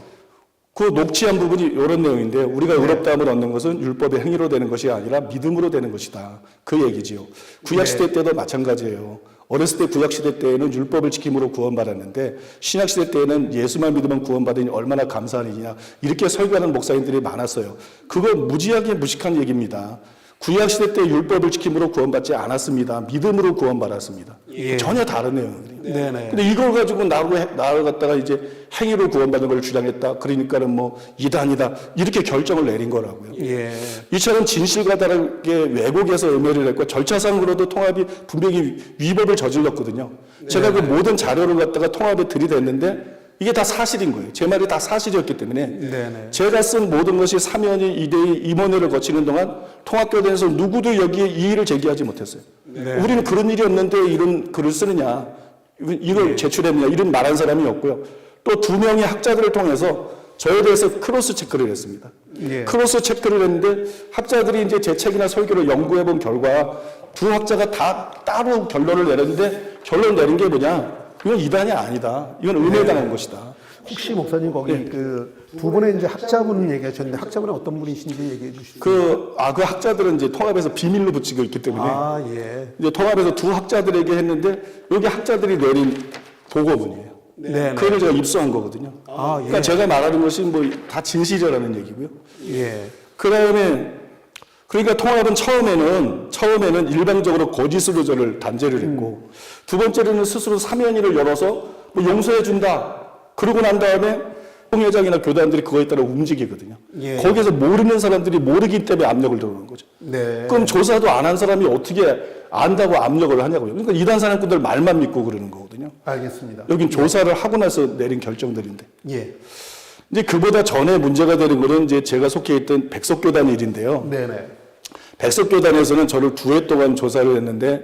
Speaker 2: 그 녹취한 부분이 이런 내용인데 우리가 의롭다함을 얻는 것은 율법의 행위로 되는 것이 아니라 믿음으로 되는 것이다. 그 얘기지요. 구약시대 때도 마찬가지예요. 어렸을 때 구약시대 때에는 율법을 지킴으로 구원받았는데 신약시대 때에는 예수만 믿으면 구원받으니 얼마나 감사한 일이냐 이렇게 설교하는 목사님들이 많았어요. 그거 무지하게 무식한 얘기입니다. 구약시대 때 율법을 지킴으로 구원받지 않았습니다. 믿음으로 구원받았습니다. 전혀 다른 내용들이에요. 근데 이걸 가지고 나를 갖다가 이제 행위로 구원받는 걸 주장했다. 그러니까는 뭐 이단이다. 이렇게 결정을 내린 거라고요. 이처럼 진실과 다르게 왜곡해서 음해를 했고 절차상으로도 통합이 분명히 위법을 저질렀거든요. 제가 그 모든 자료를 갖다가 통합에 들이댔는데 이게 다 사실인 거예요. 제 말이 다 사실이었기 때문에 제가 쓴 모든 것이 사면이 이대의 임원회를 거치는 동안 통합교단에서 누구도 여기에 이의를 제기하지 못했어요. 우리는 그런 일이 없는데 이런 글을 쓰느냐 이걸 제출했느냐 이런 말한 사람이 없고요. 또 두 명의 학자들을 통해서 저에 대해서 크로스 체크를 했습니다. 크로스 체크를 했는데 학자들이 이제 제 책이나 설교를 연구해 본 결과 두 학자가 다 따로 결론을 내렸는데 결론 내린 게 뭐냐? 이건 이단이 아니다. 이건 음해당한 것이다.
Speaker 1: 혹시 목사님 거기 그 두 분의 이제 학자분 얘기하셨는데 학자분은 어떤 분이신지 얘기해 주시죠.
Speaker 2: 그 학자들은 이제 통합에서 비밀로 붙이고 있기 때문에 이제 통합에서 두 학자들에게 했는데 여기 학자들이 내린 보고문이에요. 그걸 제가 입수한 거거든요. 그러니까 제가 말하는 것이 뭐 다 진실이라는 얘기고요. 그다음에 그러니까 통합은 처음에는 일방적으로 거짓으로 저를 단죄를 했고 두 번째로는 스스로 사면위를 열어서 뭐 용서해 준다. 그러고 난 다음에 총회장이나 교단들이 그거에 따라 움직이거든요. 거기에서 모르는 사람들이 모르기 때문에 압력을 들어오는 거죠. 그럼 조사도 안 한 사람이 어떻게 안다고 압력을 하냐고요. 그러니까 이단 사람꾼들 말만 믿고 그러는 거거든요.
Speaker 1: 알겠습니다.
Speaker 2: 여긴 조사를 하고 나서 내린 결정들인데. 이제 그보다 전에 문제가 되는 거는 이제 제가 속해 있던 백석교단 일인데요. 백석교단에서는 저를 2회 동안 조사를 했는데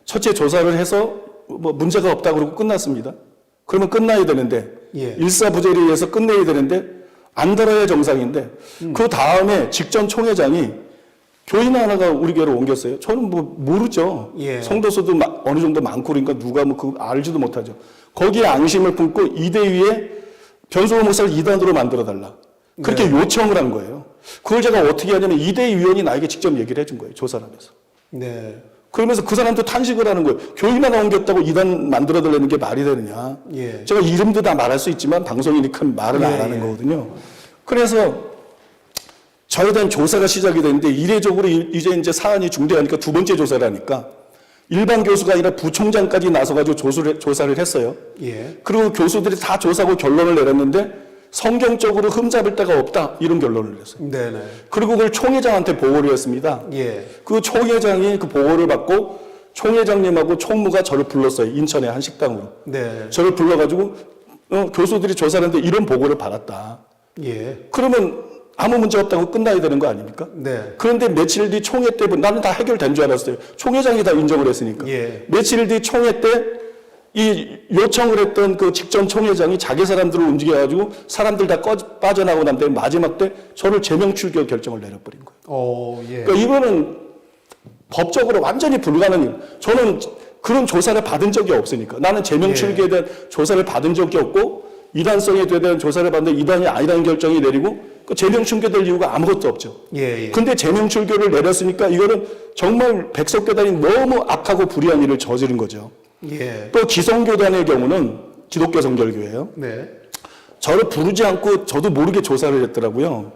Speaker 2: 첫째 조사를 해서 뭐 문제가 없다 그러고 끝났습니다. 그러면 끝나야 되는데 일사부재리에 의해서 끝내야 되는데 안 달아야 정상인데 그 다음에 직전 총회장이 교인 하나가 우리 교회로 옮겼어요. 저는 뭐 모르죠.
Speaker 1: 예.
Speaker 2: 성도수도 어느 정도 많고 그러니까 누가 뭐 그거 알지도 못하죠. 거기에 앙심을 품고 이대위에 변소호 목사를 2단으로 만들어달라. 그렇게 요청을 한 거예요. 그걸 제가 어떻게 하냐면 이대위 위원이 나에게 직접 얘기를 해준 거예요. 조사를 하면서.
Speaker 1: 네.
Speaker 2: 그러면서 그 사람도 탄식을 하는 거예요. 교인 하나 옮겼다고 2단 만들어달라는 게 말이 되느냐.
Speaker 1: 예.
Speaker 2: 제가 이름도 다 말할 수 있지만 방송이니까 말을 안 하는 거거든요. 그래서 저에 대한 조사가 시작이 됐는데 이례적으로 이제 사안이 중대하니까 두 번째 조사를 하니까 일반 교수가 아니라 부총장까지 나서가지고 조사를 했어요.
Speaker 1: 예.
Speaker 2: 그리고 교수들이 다 조사하고 결론을 내렸는데 성경적으로 흠잡을 데가 없다 이런 결론을 냈어요.
Speaker 1: 네네.
Speaker 2: 그리고 그걸 총회장한테 보고를 했습니다.
Speaker 1: 예.
Speaker 2: 그 총회장이 그 보고를 받고 총회장님하고 총무가 저를 불렀어요. 인천의 한 식당으로.
Speaker 1: 네.
Speaker 2: 저를 불러가지고 교수들이 조사를 했는데 이런 보고를 받았다.
Speaker 1: 예.
Speaker 2: 그러면 아무 문제 없다고 끝나야 되는 거 아닙니까?
Speaker 1: 네.
Speaker 2: 그런데 며칠 뒤 총회 때 나는 다 해결된 줄 알았어요. 총회장이 다 인정을 했으니까.
Speaker 1: 예.
Speaker 2: 며칠 뒤 총회 때 이 요청을 했던 그 직전 총회장이 자기 사람들을 움직여가지고 사람들 다 빠져나오고 난 다음에 마지막 때 저를 제명 출교 결정을 내려버린 거예요.
Speaker 1: 예.
Speaker 2: 그러니까 이거는 법적으로 완전히 불가능해요. 저는 그런 조사를 받은 적이 없으니까. 나는 제명 출교에 대한 조사를 받은 적이 없고 이단성에 대한 조사를 받는데 이단이 아니라는 결정이 내리고 그 제명 출교될 이유가 아무것도 없죠.
Speaker 1: 예.
Speaker 2: 근데 제명 출교를 내렸으니까 이거는 정말 백석교단이 너무 악하고 불의한 일을 저지른 거죠.
Speaker 1: 예.
Speaker 2: 또 기성교단의 경우는 기독교 성결교회예요.
Speaker 1: 네.
Speaker 2: 저를 부르지 않고 저도 모르게 조사를 했더라고요.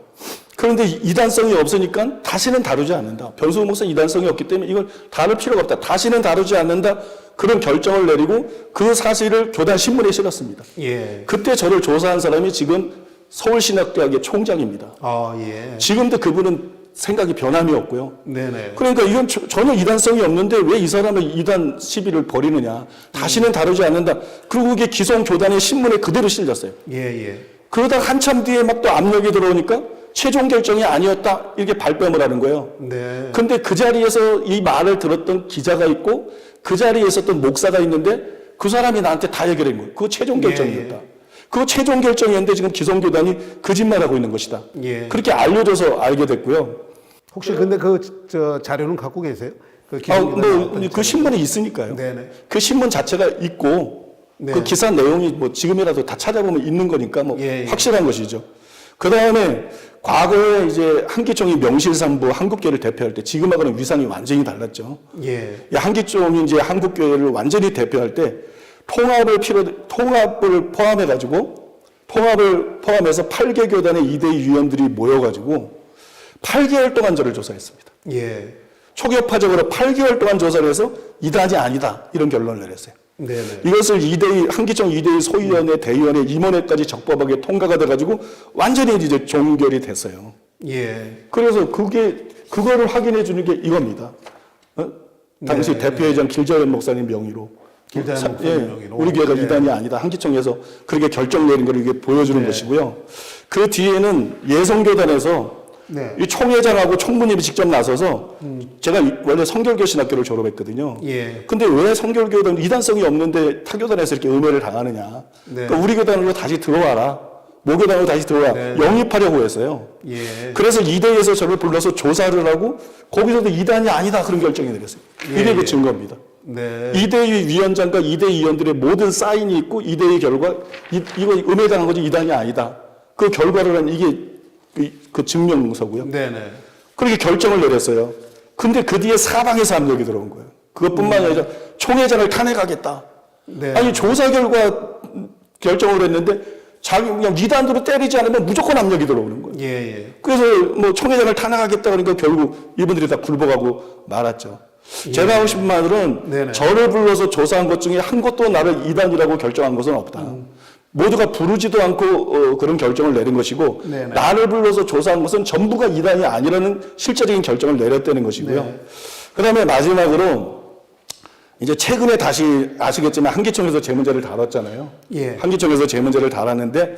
Speaker 2: 그런데 이단성이 없으니까 다시는 다루지 않는다. 변소호 목사 이단성이 없기 때문에 이걸 다룰 필요가 없다. 다시는 다루지 않는다. 그런 결정을 내리고 그 사실을 교단 신문에 실었습니다.
Speaker 1: 예.
Speaker 2: 그때 저를 조사한 사람이 지금 서울신학대학의 총장입니다.
Speaker 1: 예.
Speaker 2: 지금도 그분은 생각이 변함이 없고요.
Speaker 1: 네네.
Speaker 2: 그러니까 이건 전혀 이단성이 없는데 왜 이 사람을 이단 시비를 벌이느냐. 다시는 다루지 않는다. 그리고 그게 기성교단의 신문에 그대로 실렸어요.
Speaker 1: 예.
Speaker 2: 그러다 한참 뒤에 막 또 압력이 들어오니까 최종 결정이 아니었다. 이렇게 발뺌을 하는 거예요.
Speaker 1: 네.
Speaker 2: 근데 그 자리에서 이 말을 들었던 기자가 있고 그 자리에 있었던 목사가 있는데 그 사람이 나한테 다 얘기를 한 거예요. 그거 최종 결정이었다. 그거 최종 결정이었는데 지금 기성교단이 거짓말하고 있는 것이다.
Speaker 1: 예.
Speaker 2: 그렇게 알려줘서 알게 됐고요.
Speaker 1: 혹시 근데 저 자료는 갖고 계세요? 그
Speaker 2: 그 신문이 있으니까요.
Speaker 1: 네네.
Speaker 2: 그 신문 자체가 있고
Speaker 1: 네.
Speaker 2: 그 기사 내용이 뭐 지금이라도 다 찾아보면 있는 거니까 뭐
Speaker 1: 예.
Speaker 2: 확실한 것이죠. 그 다음에 과거에 이제 한기총이 명실상부 한국교회를 대표할 때 지금하고는 위상이 완전히 달랐죠.
Speaker 1: 예.
Speaker 2: 이 한기총이 이제 한국교회를 완전히 대표할 때 통합을 포함해서 8개 교단의 이대위 위원들이 모여가지고 8개월 동안 저를 조사했습니다.
Speaker 1: 예.
Speaker 2: 초격파적으로 8개월 동안 조사를 해서 이단이 아니다 이런 결론을 내렸어요.
Speaker 1: 네네.
Speaker 2: 이것을 한기총 이대위 소위원회, 대의원회, 임원회까지 적법하게 통과가 돼가지고 완전히 이제 종결이 됐어요.
Speaker 1: 예.
Speaker 2: 그래서 그거를 확인해 주는 게 이겁니다. 당시
Speaker 1: 네.
Speaker 2: 대표회장 길자연 목사님 명의로.
Speaker 1: 길자연 목사님 명의로.
Speaker 2: 우리 교회가
Speaker 1: 예.
Speaker 2: 이단이 아니다. 한기총에서 그렇게 결정 내린 걸 이게 보여주는
Speaker 1: 네.
Speaker 2: 것이고요. 그 뒤에는 예성교단에서
Speaker 1: 네.
Speaker 2: 이 총회장하고 총무님이 직접 나서서 제가 원래 성결교 신학교를 졸업했거든요.
Speaker 1: 예.
Speaker 2: 근데 왜 성결교단 이단성이 없는데 타교단에서 이렇게 음해를 당하느냐.
Speaker 1: 네.
Speaker 2: 그러니까 우리 교단으로 다시 들어와라. 모교단으로 다시 들어와.
Speaker 1: 네.
Speaker 2: 영입하려고 했어요.
Speaker 1: 예.
Speaker 2: 그래서 이대에서 저를 불러서 조사를 하고 거기서도 이단이 아니다 그런 결정이 내렸어요. 이게 그 증거입니다.
Speaker 1: 네.
Speaker 2: 이대위 위원장과 이대위 위원들의 모든 사인이 있고 이대위 결과 이거 음해당한 거지 이단이 아니다. 그 결과를 한 이게 그 증명서고요.
Speaker 1: 네네.
Speaker 2: 그렇게 결정을 내렸어요. 근데 그 뒤에 사방에서 압력이 들어온 거예요. 그것뿐만 아니라 총회장을 탄핵하겠다.
Speaker 1: 네.
Speaker 2: 아니 조사 결과 결정을 했는데 자기 그냥 이단으로 때리지 않으면 무조건 압력이 들어오는 거예요.
Speaker 1: 예.
Speaker 2: 그래서 뭐 총회장을 탄핵하겠다 그러니까 결국 이분들이 다 굴복하고 말았죠. 제가 하고 싶은 말은
Speaker 1: 네네.
Speaker 2: 저를 불러서 조사한 것 중에 한 곳도 나를 이단이라고 결정한 것은 없다. 모두가 부르지도 않고 그런 결정을 내린 것이고
Speaker 1: 네네.
Speaker 2: 나를 불러서 조사한 것은 전부가 이단이 아니라는 실제적인 결정을 내렸다는 것이고요.
Speaker 1: 네.
Speaker 2: 그다음에 마지막으로 이제 최근에 다시 아시겠지만 한기총에서 제 문제를 다뤘잖아요.
Speaker 1: 예.
Speaker 2: 한기총에서 제 문제를 다뤘는데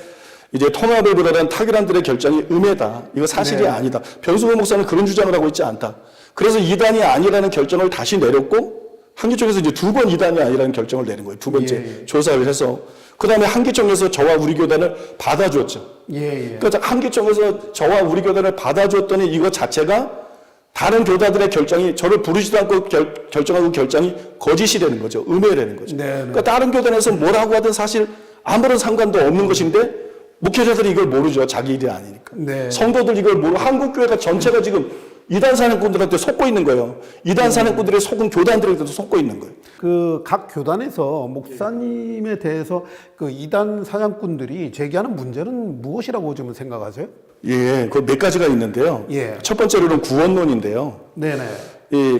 Speaker 2: 이제 통합을 비롯한 타결안들의 결정이 음해다. 이거 사실이
Speaker 1: 네.
Speaker 2: 아니다. 변수호 목사는 그런 주장을 하고 있지 않다. 그래서 이단이 아니라는 결정을 다시 내렸고 한기총에서 이제 두 번 이단이 아니라는 결정을 내린 거예요. 두 번째
Speaker 1: 예.
Speaker 2: 조사를 해서
Speaker 3: 그다음에 한기총에서 저와 우리 교단을 받아줬죠.
Speaker 1: 예, 예.
Speaker 3: 그러니까 한기총에서 저와 우리 교단을 받아줬더니 이거 자체가 다른 교단들의 결정이 저를 부르지도 않고 결정하고 결정이 거짓이 되는 거죠. 음해라는 거죠.
Speaker 1: 네, 네.
Speaker 3: 그러니까 다른 교단에서 뭐라고 하든 사실 아무런 상관도 없는 것인데 목회자들이 이걸 모르죠. 자기 일이 아니니까.
Speaker 1: 네.
Speaker 3: 성도들 이걸 모르고 한국교회가 전체가 지금 이단 사냥꾼들한테 속고 있는 거예요. 이단 사냥꾼들이 속은 교단들한테도 속고 있는 거예요.
Speaker 1: 그 각 교단에서 목사님에 대해서 그 이단 사냥꾼들이 제기하는 문제는 무엇이라고 좀 생각하세요?
Speaker 3: 예, 그 몇 가지가 있는데요.
Speaker 1: 예.
Speaker 3: 첫 번째로는 구원론인데요.
Speaker 1: 네네.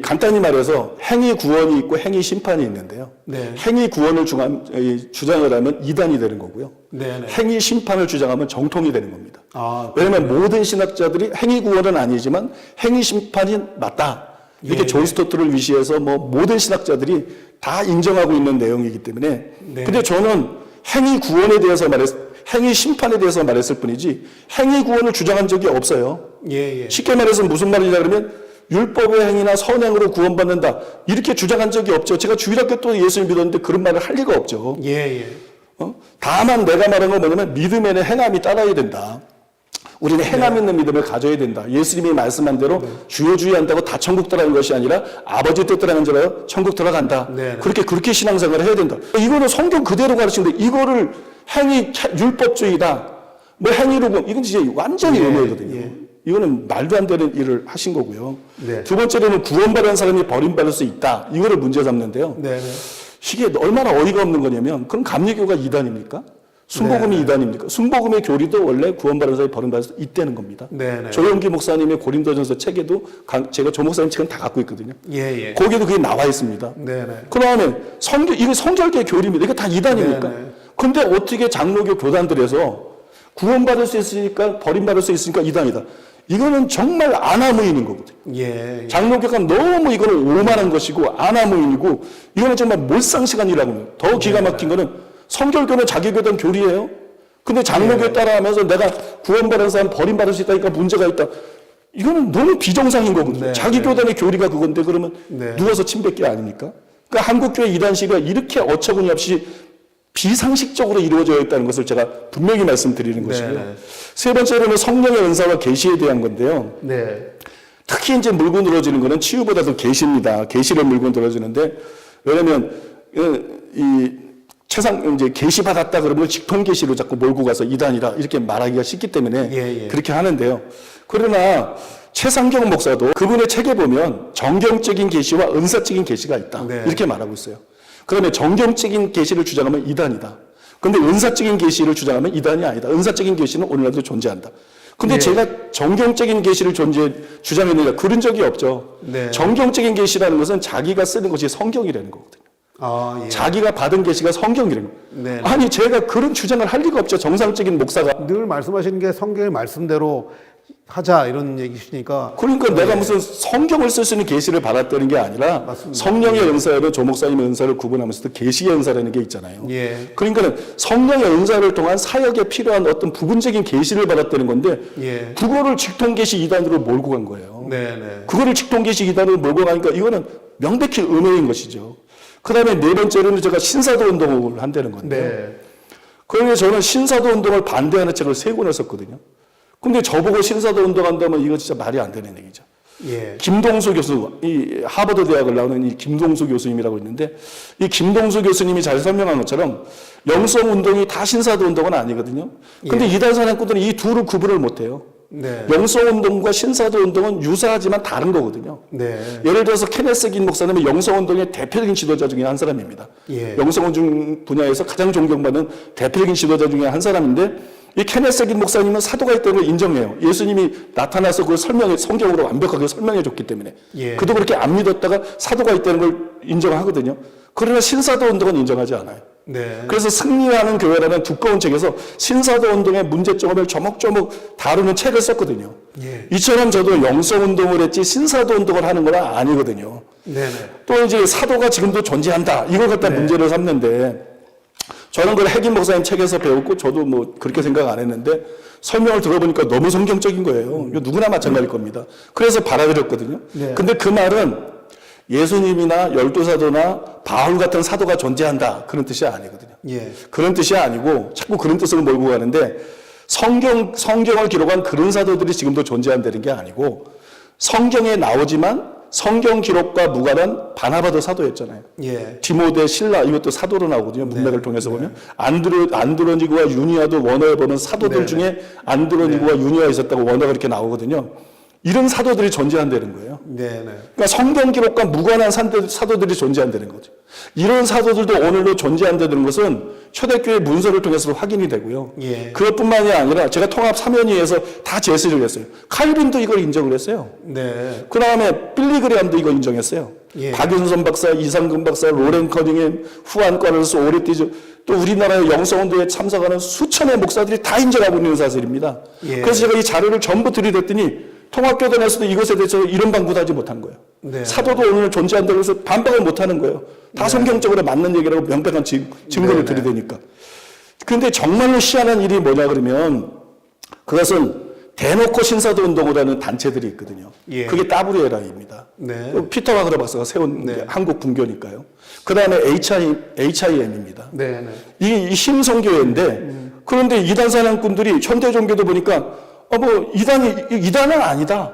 Speaker 3: 간단히 말해서 행위 구원이 있고 행위 심판이 있는데요.
Speaker 1: 네.
Speaker 3: 행위 구원을 주장을 하면 이단이 되는 거고요.
Speaker 1: 네네.
Speaker 3: 행위 심판을 주장하면 정통이 되는 겁니다.
Speaker 1: 아,
Speaker 3: 왜냐하면 모든 신학자들이 행위 구원은 아니지만 행위 심판이 맞다. 이렇게
Speaker 1: 예.
Speaker 3: 존 스토트를 위시해서 뭐 모든 신학자들이 다 인정하고 있는 내용이기 때문에.
Speaker 1: 네.
Speaker 3: 근데 저는 행위 구원에 대해서 행위 심판에 대해서 말했을 뿐이지 행위 구원을 주장한 적이 없어요.
Speaker 1: 예, 예.
Speaker 3: 쉽게 말해서 무슨 말이냐 그러면 율법의 행위나 선행으로 구원받는다. 이렇게 주장한 적이 없죠. 제가 주일학교 때 예수님 믿었는데 그런 말을 할 리가 없죠.
Speaker 1: 예, 예.
Speaker 3: 다만 내가 말한 건 뭐냐면 믿음에는 행함이 따라야 된다. 우리는 행함 있는 믿음을 가져야 된다. 예수님이 말씀한 대로 주여주의한다고 다 천국 들어가는 것이 아니라 아버지 뜻대로 줄 알아요? 천국 들어간다.
Speaker 1: 네.
Speaker 3: 그렇게 신앙생활을 해야 된다. 이거는 성경 그대로 가르치는데 이거를 행위 율법주의다. 뭐 행위로 이건 진짜 완전히 음해거든요.
Speaker 1: 예.
Speaker 3: 이거는 말도 안 되는 일을 하신 거고요.
Speaker 1: 네.
Speaker 3: 두 번째로는 구원받은 사람이 버림받을 수 있다. 이거를 문제 삼는데요.
Speaker 1: 네네.
Speaker 3: 이게 얼마나 어이가 없는 거냐면 그럼 감리교가 이단입니까? 순복음이
Speaker 1: 네.
Speaker 3: 이단입니까? 순복음의 교리도 원래 구원받은 사람이 버림받을 수 있다는 겁니다.
Speaker 1: 네네.
Speaker 3: 조영기 목사님의 고린도전서 책에도 제가 조 목사님 책은 다 갖고 있거든요.
Speaker 1: 예, 예.
Speaker 3: 거기에도 그게 나와 있습니다.
Speaker 1: 네네.
Speaker 3: 그 다음에 이거 성결계 교리입니다. 이거 다 이단입니까?
Speaker 1: 네네.
Speaker 3: 근데 어떻게 장로교 교단들에서 구원받을 수 있으니까 버림받을 수 있으니까 이단이다. 이거는 정말 아나무인인 거거든요.
Speaker 1: 예.
Speaker 3: 장로교가 너무 이거는 오만한 것이고 아나무인이고 이거는 정말 몰상시간이라고 해요. 더 기가 막힌 거는 성결교는 자기 교단 교리예요. 근데 장로교 따라하면서 내가 구원받은 사람 버림받을 수 있다니까 문제가 있다. 이거는 너무 비정상인 거거든요.
Speaker 1: 네,
Speaker 3: 자기 교단의 교리가 그건데 그러면
Speaker 1: 네.
Speaker 3: 누워서 침 뱉기 아닙니까? 그러니까 한국교회 이단시가 이렇게 어처구니 없이 비상식적으로 이루어져 있다는 것을 제가 분명히 말씀드리는 것이고요.
Speaker 1: 네.
Speaker 3: 세 번째로는 성령의 은사와 계시에 대한 건데요.
Speaker 1: 네.
Speaker 3: 특히 이제 물고 늘어지는 것은 치유보다도 계시입니다. 계시를 물고 늘어지는데 왜냐하면 이제 계시 받았다 그러면 직통 계시로 자꾸 몰고 가서 이단이다 이렇게 말하기가 쉽기 때문에
Speaker 1: 예, 예.
Speaker 3: 그렇게 하는데요. 그러나 최상경 목사도 그분의 책에 보면 정경적인 계시와 은사적인 계시가 있다
Speaker 1: 네.
Speaker 3: 이렇게 말하고 있어요. 그러면 정경적인 계시를 주장하면 이단이다. 근데 은사적인 계시를 주장하면 이단이 아니다. 은사적인 계시는 오늘날도 존재한다. 근데
Speaker 1: 네.
Speaker 3: 제가 정경적인 계시를 주장했느냐 그런 적이 없죠.
Speaker 1: 네.
Speaker 3: 정경적인 계시라는 것은 자기가 쓰는 것이 성경이라는 거거든요.
Speaker 1: 아, 예.
Speaker 3: 자기가 받은 계시가 성경이라는 거예요.
Speaker 1: 네.
Speaker 3: 아니 제가 그런 주장을 할 리가 없죠. 정상적인 목사가.
Speaker 1: 늘 말씀하시는 게 성경의 말씀대로 하자 이런 얘기시니까.
Speaker 3: 그러니까 내가 무슨 성경을 쓸 수 있는 계시를 받았다는 게 아니라
Speaker 1: 맞습니다.
Speaker 3: 성령의 은사로 조 목사님의 은사를 구분하면서도 계시의 은사라는 게 있잖아요.
Speaker 1: 예.
Speaker 3: 그러니까는 성령의 은사를 통한 사역에 필요한 어떤 부분적인 계시를 받았다는 건데
Speaker 1: 예.
Speaker 3: 그거를 직통계시 이단으로 몰고 간 거예요.
Speaker 1: 네네.
Speaker 3: 그거를 직통계시 이단으로 몰고 가니까 이거는 명백히 음해인 것이죠. 그 다음에 네 번째로는 제가 신사도 운동을 한다는 건데
Speaker 1: 네.
Speaker 3: 그런데 저는 신사도 운동을 반대하는 책을 3권을 썼거든요. 근데 저보고 신사도 운동한다면 이거 진짜 말이 안 되는 얘기죠.
Speaker 1: 예.
Speaker 3: 김동수 교수, 이 하버드 대학을 나오는 이 김동수 교수님이라고 있는데 이 김동수 교수님이 잘 설명한 것처럼 영성 운동이 다 신사도 운동은 아니거든요. 근데 이단 사냥꾼들은 이 둘을 구분을 못 해요.
Speaker 1: 네.
Speaker 3: 영성 운동과 신사도 운동은 유사하지만 다른 거거든요.
Speaker 1: 네.
Speaker 3: 예를 들어서 케네스 긴 목사님은 영성 운동의 대표적인 지도자 중에 한 사람입니다.
Speaker 1: 예.
Speaker 3: 영성 운동 분야에서 가장 존경받는 대표적인 지도자 중에 한 사람인데 이 케네스 긴 목사님은 사도가 있다는 걸 인정해요. 예수님이 나타나서 그걸 성경으로 완벽하게 설명해 줬기 때문에.
Speaker 1: 예.
Speaker 3: 그도 그렇게 안 믿었다가 사도가 있다는 걸 인정하거든요. 그러나 신사도 운동은 인정하지 않아요.
Speaker 1: 네.
Speaker 3: 그래서 승리하는 교회라는 두꺼운 책에서 신사도 운동의 문제점을 조목조목 다루는 책을 썼거든요.
Speaker 1: 예.
Speaker 3: 이처럼 저도 영성 운동을 했지 신사도 운동을 하는 건 아니거든요.
Speaker 1: 네네.
Speaker 3: 또 이제 사도가 지금도 존재한다. 이걸 갖다 문제를 삼는데 저는 그걸 핵임 목사님 책에서 배웠고 저도 뭐 그렇게 생각 안 했는데 설명을 들어보니까 너무 성경적인 거예요. 이거 누구나 마찬가지일 겁니다. 그래서 받아들였거든요.
Speaker 1: 네.
Speaker 3: 근데 그 말은 예수님이나 열두 사도나 바울 같은 사도가 존재한다. 그런 뜻이 아니거든요.
Speaker 1: 예.
Speaker 3: 그런 뜻이 아니고 자꾸 그런 뜻을 몰고 가는데 성경을 기록한 그런 사도들이 지금도 존재한다는 게 아니고 성경에 나오지만 성경 기록과 무관한 바나바도 사도였잖아요.
Speaker 1: 예.
Speaker 3: 디모데, 실라 이것도 사도로 나오거든요. 문맥을 통해서 보면 안드로니고와 유니아도 원어에 보면 사도들 중에 안드로니고와 유니아 있었다고 원어가 이렇게 나오거든요. 이런 사도들이 존재한다는 거예요.
Speaker 1: 네, 네.
Speaker 3: 그러니까 성경 기록과 무관한 사도들이 존재한다는 거죠. 이런 사도들도 오늘도 존재한다는 것은 초대교회 문서를 통해서 확인이 되고요.
Speaker 1: 예.
Speaker 3: 그것뿐만이 아니라 제가 통합 3연위에서 다 제시를 했어요. 칼빈도 이걸 인정을 했어요.
Speaker 1: 네.
Speaker 3: 그 다음에 빌리그레암도 이거 인정했어요.
Speaker 1: 예.
Speaker 3: 박윤선 박사, 이상근 박사, 로렌 커닝햄, 후안 까를스, 오레티즈, 또 우리나라의 영성운동에 참석하는 수천의 목사들이 다 인정하고 있는 사실입니다.
Speaker 1: 예.
Speaker 3: 그래서 제가 이 자료를 전부 들이댔더니 통합교단에서도 이것에 대해서 이런 방구도 하지 못한 거예요.
Speaker 1: 네.
Speaker 3: 사도도 오늘 존재한다고 해서 반박을 못하는 거예요. 다 성경적으로 맞는 얘기라고 명백한 증거를
Speaker 1: 네, 네.
Speaker 3: 들이대니까. 그런데 정말로 희한한 일이 뭐냐 그러면 그것은 대놓고 신사도 운동을 하는 단체들이 있거든요.
Speaker 1: 예.
Speaker 3: 그게 WLI입니다.
Speaker 1: 네.
Speaker 3: 피터 와그너 박사가 세운
Speaker 1: 네.
Speaker 3: 한국 분교니까요. 그 다음에 HIM입니다.
Speaker 1: 네, 네.
Speaker 3: 이 신성교회인데 그런데 이단 사냥꾼들이 현대 종교도 보니까 이단은 아니다.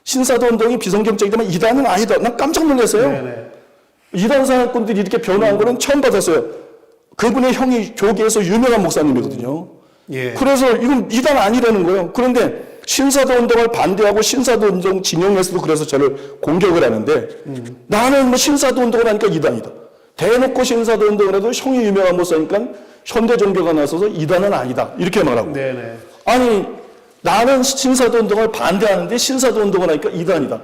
Speaker 3: 신사도 운동이 비성경적이지만 이단은 아니다. 난 깜짝 놀랐어요.
Speaker 1: 네, 네.
Speaker 3: 이단 사냥꾼들이 이렇게 변화한 거는 처음 받았어요. 그분의 형이 조계에서 유명한 목사님이거든요.
Speaker 1: 예.
Speaker 3: 그래서 이건 이단 아니라는 거예요. 그런데 신사도 운동을 반대하고 신사도 운동 진영에서도 그래서 저를 공격을 하는데 나는 뭐 신사도 운동을 하니까 이단이다. 대놓고 신사도 운동을 해도 형이 유명한 목사니까 현대 종교가 나서서 이단은 아니다. 이렇게 말하고.
Speaker 1: 네, 네.
Speaker 3: 아니 나는 신사도 운동을 반대하는데 신사도 운동을 하니까 이단이다.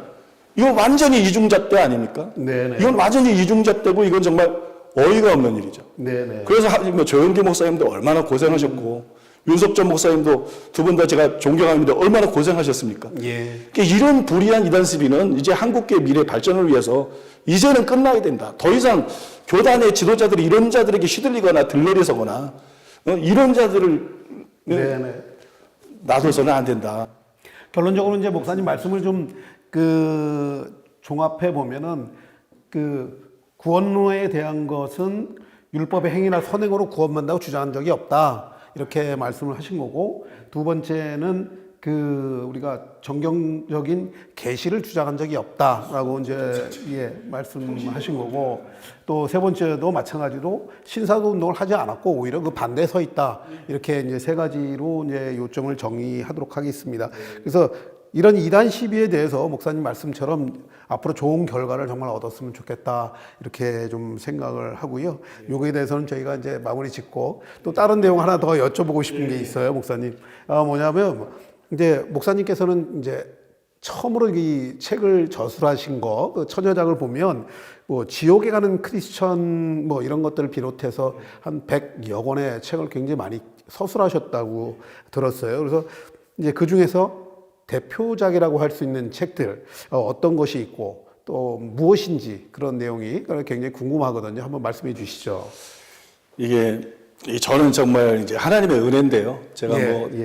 Speaker 3: 이건 완전히 이중잣대 아닙니까?
Speaker 1: 네네.
Speaker 3: 이건 완전히 이중잣대고 이건 정말 어이가 없는 일이죠.
Speaker 1: 네네.
Speaker 3: 그래서 뭐 조영기 목사님도 얼마나 고생하셨고 윤석전 목사님도 두 분 다 제가 존경하는데 얼마나 고생하셨습니까?
Speaker 1: 예.
Speaker 3: 그러니까 이런 불의한 이단 시비는 이제 한국계 미래 발전을 위해서 이제는 끝나야 된다. 더 이상 교단의 지도자들이 이런 자들에게 휘둘리거나 들러리 서거나 이런 자들을
Speaker 1: 네네.
Speaker 3: 놔둬서는 안 된다.
Speaker 1: 결론적으로 이제 목사님 말씀을 좀 종합해 보면은 구원론에 대한 것은 율법의 행위나 선행으로 구원받는다고 주장한 적이 없다. 이렇게 말씀을 하신 거고, 두 번째는 우리가 정경적인 계시를 주장한 적이 없다라고 이제 말씀하신 거고, 또 세 번째도 마찬가지로 신사도 운동을 하지 않았고 오히려 그 반대에 서 있다. 이렇게 이제 세 가지로 이제 요점을 정리하도록 하겠습니다. 그래서 이런 이단 시비에 대해서 목사님 말씀처럼 앞으로 좋은 결과를 정말 얻었으면 좋겠다 이렇게 좀 생각을 하고요. 요거에 대해서는 저희가 이제 마무리 짓고 또 다른 내용 하나 더 여쭤보고 싶은 게 있어요, 목사님. 뭐냐면 이제 목사님께서는 이제 처음으로 이 책을 저술하신 그 처녀작을 보면 뭐 지옥에 가는 크리스천 뭐 이런 것들을 비롯해서 한 100여 권의 책을 굉장히 많이 서술하셨다고 들었어요. 그래서 이제 그 중에서 대표작이라고 할 수 있는 책들 어떤 것이 있고 또 무엇인지 그런 내용이 굉장히 궁금하거든요. 한번 말씀해 주시죠.
Speaker 3: 이게 저는 정말 이제 하나님의 은혜인데요. 제가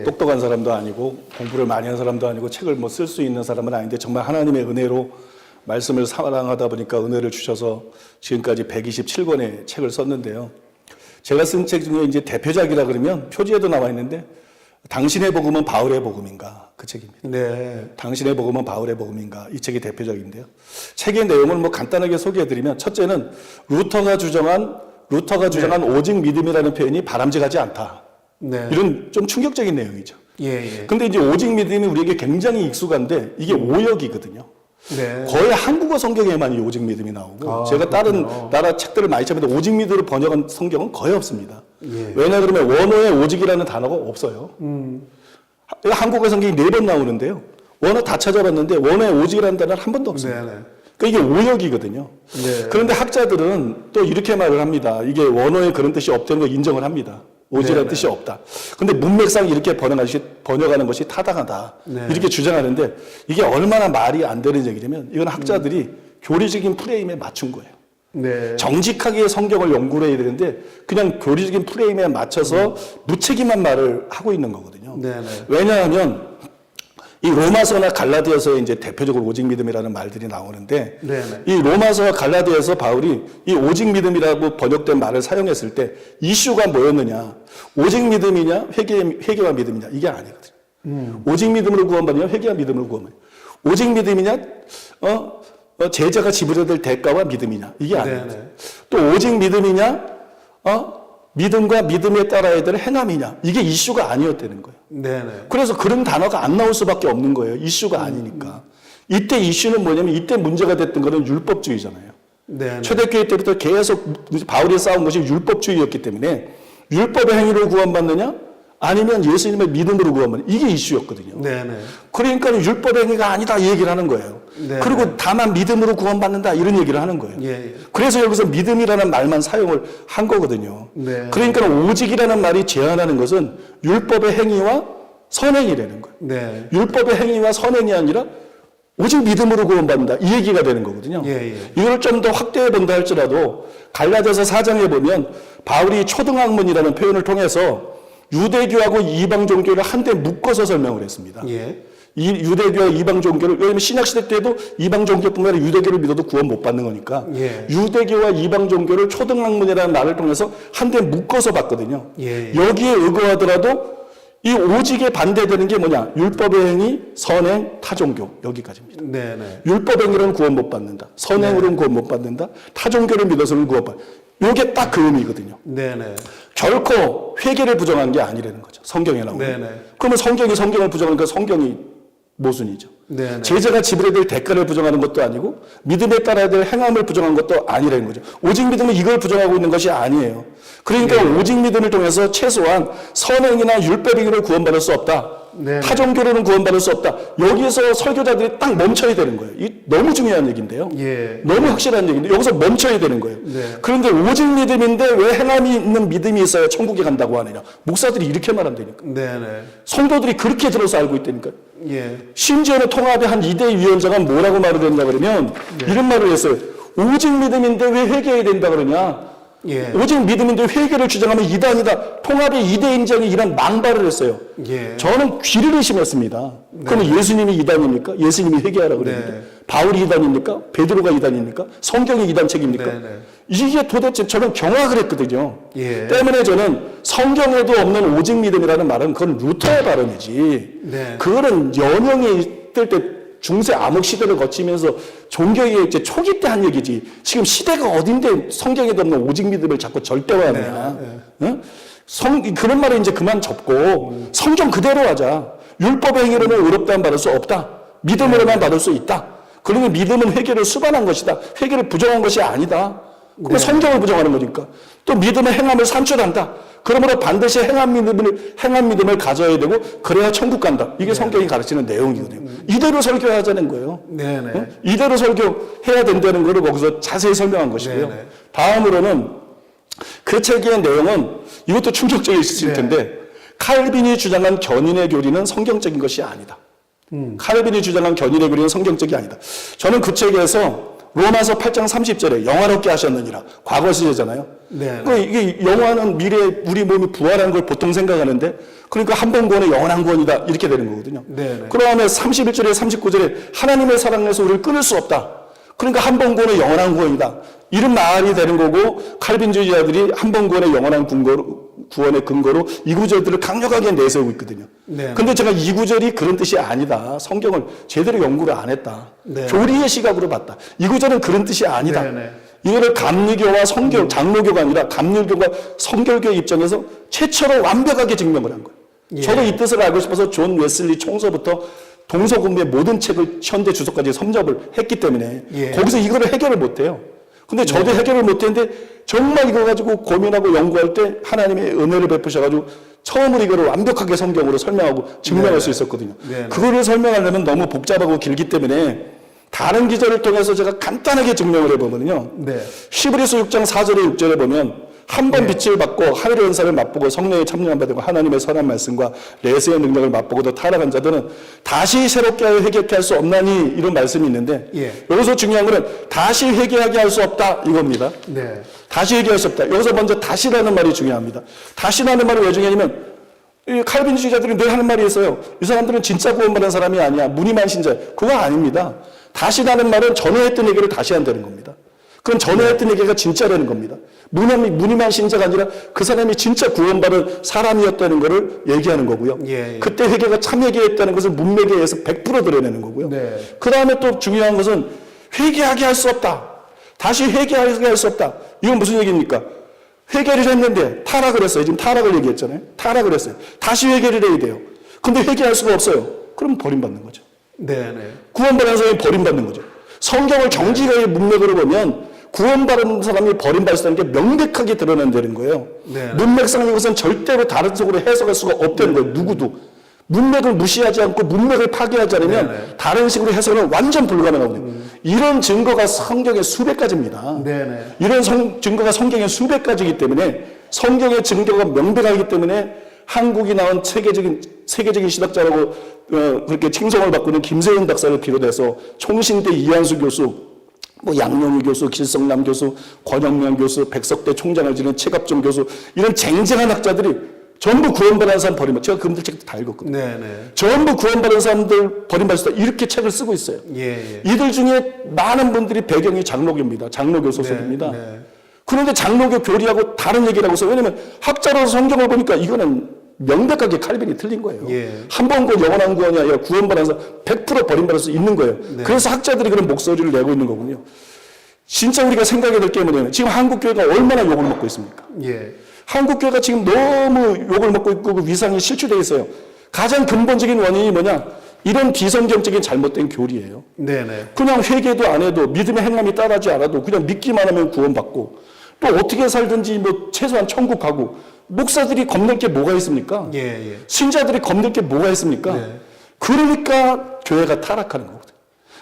Speaker 3: 똑똑한 사람도 아니고 공부를 많이 한 사람도 아니고 책을 뭐 쓸 수 있는 사람은 아닌데 정말 하나님의 은혜로 말씀을 사랑하다 보니까 은혜를 주셔서 지금까지 127권의 책을 썼는데요. 제가 쓴 책 중에 이제 대표작이라 그러면 표지에도 나와 있는데 당신의 복음은 바울의 복음인가? 그 책입니다.
Speaker 1: 네.
Speaker 3: 당신의 복음은 바울의 복음인가? 이 책이 대표적인데요. 책의 내용을 뭐 간단하게 소개해드리면 첫째는 루터가 주장한 오직 믿음이라는 표현이 바람직하지 않다.
Speaker 1: 네.
Speaker 3: 이런 좀 충격적인 내용이죠.
Speaker 1: 예.
Speaker 3: 근데 이제 오직 믿음이 우리에게 굉장히 익숙한데 이게 오역이거든요.
Speaker 1: 네.
Speaker 3: 거의 한국어 성경에만 이 오직 믿음이 나오고 제가 다른 나라 책들을 많이 찾는데 오직 믿음으로 번역한 성경은 거의 없습니다.
Speaker 1: 예.
Speaker 3: 왜냐 그러면 원어에 오직이라는 단어가 없어요. 한국어 성경이 4번 나오는데요. 원어 다 찾아봤는데 원어에 오직이라는 단어는 한 번도 없습니다.
Speaker 1: 네네.
Speaker 3: 그러니까 이게 오역이거든요.
Speaker 1: 네.
Speaker 3: 그런데 학자들은 또 이렇게 말을 합니다. 이게 원어에 그런 뜻이 없다는 걸 인정을 합니다. 오직이라는 뜻이 없다. 근데 문맥상 이렇게 번역하는 것이 타당하다.
Speaker 1: 네.
Speaker 3: 이렇게 주장하는데 이게 얼마나 말이 안 되는 얘기냐면 이건 학자들이 교리적인 프레임에 맞춘 거예요.
Speaker 1: 네.
Speaker 3: 정직하게 성경을 연구를 해야 되는데 그냥 교리적인 프레임에 맞춰서 무책임한 말을 하고 있는 거거든요.
Speaker 1: 네네.
Speaker 3: 왜냐하면 이 로마서나 갈라디아서에 이제 대표적으로 오직 믿음이라는 말들이 나오는데
Speaker 1: 네네.
Speaker 3: 이 로마서와 갈라디아서 바울이 이 오직 믿음이라고 번역된 말을 사용했을 때 이슈가 뭐였느냐? 오직 믿음이냐? 회개와 믿음이냐? 이게 아니거든요. 오직 믿음으로 구원받느냐? 회개와 믿음으로 구원받느냐? 오직 믿음이냐? 제자가 지불해야 될 대가와 믿음이냐? 이게 아니거든요.
Speaker 1: 네네.
Speaker 3: 또 오직 믿음이냐? 믿음과 믿음에 따라야 될 행함이냐? 이게 이슈가 아니었다는 거예요.
Speaker 1: 네네.
Speaker 3: 그래서 그런 단어가 안 나올 수밖에 없는 거예요. 이슈가 아니니까. 이때 이슈는 뭐냐면 이때 문제가 됐던 거는 율법주의잖아요.
Speaker 1: 네네.
Speaker 3: 초대교회 때부터 계속 바울이 싸운 것이 율법주의였기 때문에 율법의 행위로 구원받느냐? 아니면 예수님의 믿음으로 구원받느냐? 이게 이슈였거든요.
Speaker 1: 네네.
Speaker 3: 그러니까 율법의 행위가 아니다 이 얘기를 하는 거예요.
Speaker 1: 네.
Speaker 3: 그리고 다만 믿음으로 구원받는다 이런 얘기를 하는 거예요.
Speaker 1: 예.
Speaker 3: 그래서 여기서 믿음이라는 말만 사용을 한 거거든요.
Speaker 1: 네.
Speaker 3: 그러니까 오직이라는 말이 제한하는 것은 율법의 행위와 선행이라는 거예요.
Speaker 1: 네.
Speaker 3: 율법의 행위와 선행이 아니라 오직 믿음으로 구원받는다 이 얘기가 되는 거거든요.
Speaker 1: 예, 예.
Speaker 3: 이걸 좀 더 확대해 본다 할지라도 갈라디아서 4장에 보면 바울이 초등학문이라는 표현을 통해서 유대교하고 이방 종교를 한데 묶어서 설명을 했습니다.
Speaker 1: 예.
Speaker 3: 이 유대교와 이방 종교를, 왜냐면 신약시대 때도 이방 종교뿐만 아니라 유대교를 믿어도 구원 못 받는 거니까
Speaker 1: 예.
Speaker 3: 유대교와 이방 종교를 초등학문이라는 말을 통해서 한데 묶어서 봤거든요.
Speaker 1: 예.
Speaker 3: 여기에 의거하더라도 이 오직에 반대되는 게 뭐냐? 율법의 행위, 선행, 타종교 여기까지입니다.
Speaker 1: 네네.
Speaker 3: 율법 행위로는 구원 못 받는다. 선행으로는 구원 못 받는다. 타종교를 믿어서는 구원 받는다. 이게 딱 그 의미거든요.
Speaker 1: 네네.
Speaker 3: 결코 회개를 부정한 게 아니라는 거죠. 성경에 나오는.
Speaker 1: 네네.
Speaker 3: 그러면 성경이 성경을 부정하니까 성경이 모순이죠.
Speaker 1: 네네.
Speaker 3: 제자가 지불해야 될 대가를 부정하는 것도 아니고 믿음에 따라야 될 행함을 부정한 것도 아니라는 거죠. 오직 믿음은 이걸 부정하고 있는 것이 아니에요. 그러니까 오직 믿음을 통해서 최소한 선행이나 율법행위로 구원받을 수 없다.
Speaker 1: 네네.
Speaker 3: 타종교로는 구원받을 수 없다. 여기에서 설교자들이 딱 멈춰야 되는 거예요. 이 너무 중요한 얘기인데요.
Speaker 1: 예.
Speaker 3: 너무 확실한 얘기인데 여기서 멈춰야 되는 거예요.
Speaker 1: 네.
Speaker 3: 그런데 오직 믿음인데 왜 행함이 있는 믿음이 있어야 천국에 간다고 하느냐. 목사들이 이렇게 말한다니까.
Speaker 1: 네네.
Speaker 3: 성도들이 그렇게 들어서 알고 있다니까.
Speaker 1: 예.
Speaker 3: 심지어는 통합의 한 2대 위원장은 뭐라고 말을 했냐 그러면 이런 말을 했어요. 오직 믿음인데 왜 회개해야 된다 그러냐.
Speaker 1: 예.
Speaker 3: 오직 믿음인데 회개를 주장하면 이단이다. 통합의 2대 인장이 이런 망발을 했어요.
Speaker 1: 예.
Speaker 3: 저는 귀를 의심했습니다. 그러면 예수님이 이단입니까? 예수님이 회개하라고 그랬는데
Speaker 1: 네.
Speaker 3: 바울이 이단입니까? 베드로가 이단입니까? 성경이 이단책입니까?
Speaker 1: 네, 네.
Speaker 3: 이게 도대체 저는 경악을 했거든요.
Speaker 1: 예.
Speaker 3: 때문에 저는 성경에도 없는 오직 믿음이라는 말은 그건 루터의 발언이지.
Speaker 1: 네.
Speaker 3: 그거는 연영에 있을 때 중세 암흑 시대를 거치면서 종교의 이제 초기 때 한 얘기지. 지금 시대가 어딘데 성경에도 없는 오직 믿음을 자꾸 절대화하느냐. 응? 그런 말을 이제 그만 접고 성경 그대로 하자. 율법 행위로는 의롭다는 받을 수 없다. 믿음으로만 받을 수 있다. 그러면 믿음은 회개를 수반한 것이다. 회개를 부정한 것이 아니다. 그럼 성경을 부정하는 거니까. 또 믿음의 행함을 산출한다. 그러므로 반드시 행한 믿음을 가져야 되고 그래야 천국 간다. 이게 성경이 가르치는 내용이거든요. 이대로 설교하자는 거예요.
Speaker 1: 네네.
Speaker 3: 응? 이대로 설교해야 된다는 것을 거기서 자세히 설명한 것이고요.
Speaker 1: 네네.
Speaker 3: 다음으로는 그 책의 내용은 이것도 충격적이실 텐데 칼빈이 주장한 견인의 교리는 성경적인 것이 아니다. 칼빈이 주장한 견인의 교리는 성경적이 아니다. 저는 그 책에서 로마서 8장 30절에 영화롭게 하셨느니라. 과거 시제잖아요.
Speaker 1: 네.
Speaker 3: 그러니까 이게 영화는 미래에 우리 몸이 부활한 걸 보통 생각하는데 그러니까 한 번 구원의 영원한 구원이다. 이렇게 되는 거거든요.
Speaker 1: 네.
Speaker 3: 그 다음에 31절에 39절에 하나님의 사랑에서 우리를 끊을 수 없다. 그러니까 한 번 구원의 영원한 구원이다. 이런 말이 되는 거고 칼빈주의자들이 한 번 구원의 영원한 구원의 근거로 이 구절들을 강력하게 내세우고 있거든요.
Speaker 1: 네.
Speaker 3: 근데 제가 이 구절이 그런 뜻이 아니다. 성경을 제대로 연구를 안 했다.
Speaker 1: 네.
Speaker 3: 교리의 시각으로 봤다. 이 구절은 그런 뜻이 아니다.
Speaker 1: 네, 네.
Speaker 3: 이거를 감리교와 장로교가 아니라 감리교가 성결교의 입장에서 최초로 완벽하게 증명을 한 거예요.
Speaker 1: 예.
Speaker 3: 저도 이 뜻을 알고 싶어서 존 웨슬리 총서부터 동서공부의 모든 책을 현대 주석까지 섭렵을 했기 때문에
Speaker 1: 예.
Speaker 3: 거기서 이거를 해결을 못해요. 근데 저도 해결을 못했는데 정말 이거 가지고 고민하고 연구할 때 하나님의 은혜를 베푸셔가지고 처음으로 이거를 완벽하게 성경으로 설명하고 증명할 수 있었거든요.
Speaker 1: 네.
Speaker 3: 그거를 설명하려면 너무 복잡하고 길기 때문에 다른 기절을 통해서 제가 간단하게 증명을 해보면요.
Speaker 1: 네.
Speaker 3: 히브리서 6장 4절에 6절에 보면 한 번 빛을 받고 하늘의 은사를 맛보고 성령의 참여함 받고 하나님의 선한 말씀과 내세의 능력을 맛보고도 타락한 자들은 다시 새롭게 하여 회개케 할 수 없나니 이런 말씀이 있는데
Speaker 1: 예.
Speaker 3: 여기서 중요한 거는 다시 회개하게 할 수 없다 이겁니다.
Speaker 1: 네.
Speaker 3: 다시 회개할 수 없다. 여기서 먼저 다시라는 말이 중요합니다. 다시라는 말이 왜 중요하냐면 이 칼빈주의자들이 늘 하는 말이 있어요. 이 사람들은 진짜 구원받은 사람이 아니야. 무늬만 신자. 그거 아닙니다. 다시 나는 말은 전에 했던 얘기를 다시 한다는 겁니다. 그럼 전에 했던 얘기가 진짜라는 겁니다. 무늬만 신자가 아니라 그 사람이 진짜 구원받은 사람이었다는 것을 얘기하는 거고요.
Speaker 1: 예, 예.
Speaker 3: 그때 회개가 참 회개했다는 것을 문맥에 의해서 100% 드러내는 거고요.
Speaker 1: 네.
Speaker 3: 그 다음에 또 중요한 것은 회개하게 할 수 없다. 다시 회개하게 할 수 없다. 이건 무슨 얘기입니까? 회개를 했는데 타락을 했어요. 지금 타락을 얘기했잖아요. 타락을 했어요. 다시 회개를 해야 돼요. 근데 회개할 수가 없어요. 그럼 버림받는 거죠.
Speaker 1: 네, 네.
Speaker 3: 구원받은 사람이 버림받는 거죠. 성경을 정직하게 문맥으로 보면 구원받은 사람이 버림받을 수 있다는 게 명백하게 드러난다는 거예요.
Speaker 1: 네.
Speaker 3: 문맥상 이것은 절대로 다른 속으로 해석할 수가 없다는 거예요. 누구도. 문맥을 무시하지 않고 문맥을 파괴하지 않으면
Speaker 1: 네.
Speaker 3: 다른 식으로 해석은 완전 불가능하거든요. 이런 증거가 성경에 수백 가지입니다.
Speaker 1: 네, 네.
Speaker 3: 이런 증거가 성경에 수백 가지이기 때문에 성경의 증거가 명백하기 때문에 한국이 나온 세계적인 신학자라고 그렇게 칭송을 받고 있는 김세윤 박사를 비롯해서 총신대 이한수 교수, 뭐 양용희 교수, 길성남 교수, 권영명 교수, 백석대 총장을 지낸 최갑종 교수 이런 쟁쟁한 학자들이 전부 구원받은 사람 버림받. 제가 그분들 책도 다 읽었거든요.
Speaker 1: 네, 네.
Speaker 3: 전부 구원받은 사람들 버림받을 수 있다. 이렇게 책을 쓰고 있어요.
Speaker 1: 예, 예.
Speaker 3: 이들 중에 많은 분들이 배경이 장로교입니다. 장로교 소속입니다.
Speaker 1: 네, 네.
Speaker 3: 그런데 장로교 교리하고 다른 얘기라고 해서 왜냐면 학자로서 성경을 보니까 이거는 명백하게 칼빈이 틀린 거예요.
Speaker 1: 예.
Speaker 3: 한 번 그 영원한 구원이 아니라 구원받은 사람 100% 버림받을 수 있는 거예요.
Speaker 1: 네.
Speaker 3: 그래서 학자들이 그런 목소리를 내고 있는 거군요. 진짜 우리가 생각해야 될 게 뭐냐면 지금 한국교회가 얼마나 욕을 먹고 있습니까?
Speaker 1: 예.
Speaker 3: 한국교회가 지금 너무 욕을 먹고 있고 그 위상이 실추되어 있어요. 가장 근본적인 원인이 뭐냐? 이런 비성경적인 잘못된 교리예요.
Speaker 1: 네, 네.
Speaker 3: 그냥 회개도 안 해도 믿음의 행함이 따르지 않아도 그냥 믿기만 하면 구원받고 또 어떻게 살든지 뭐 최소한 천국 가고 목사들이 겁낼 게 뭐가 있습니까?
Speaker 1: 예, 예.
Speaker 3: 신자들이 겁낼 게 뭐가 있습니까?
Speaker 1: 네.
Speaker 3: 그러니까 교회가 타락하는 거거든요.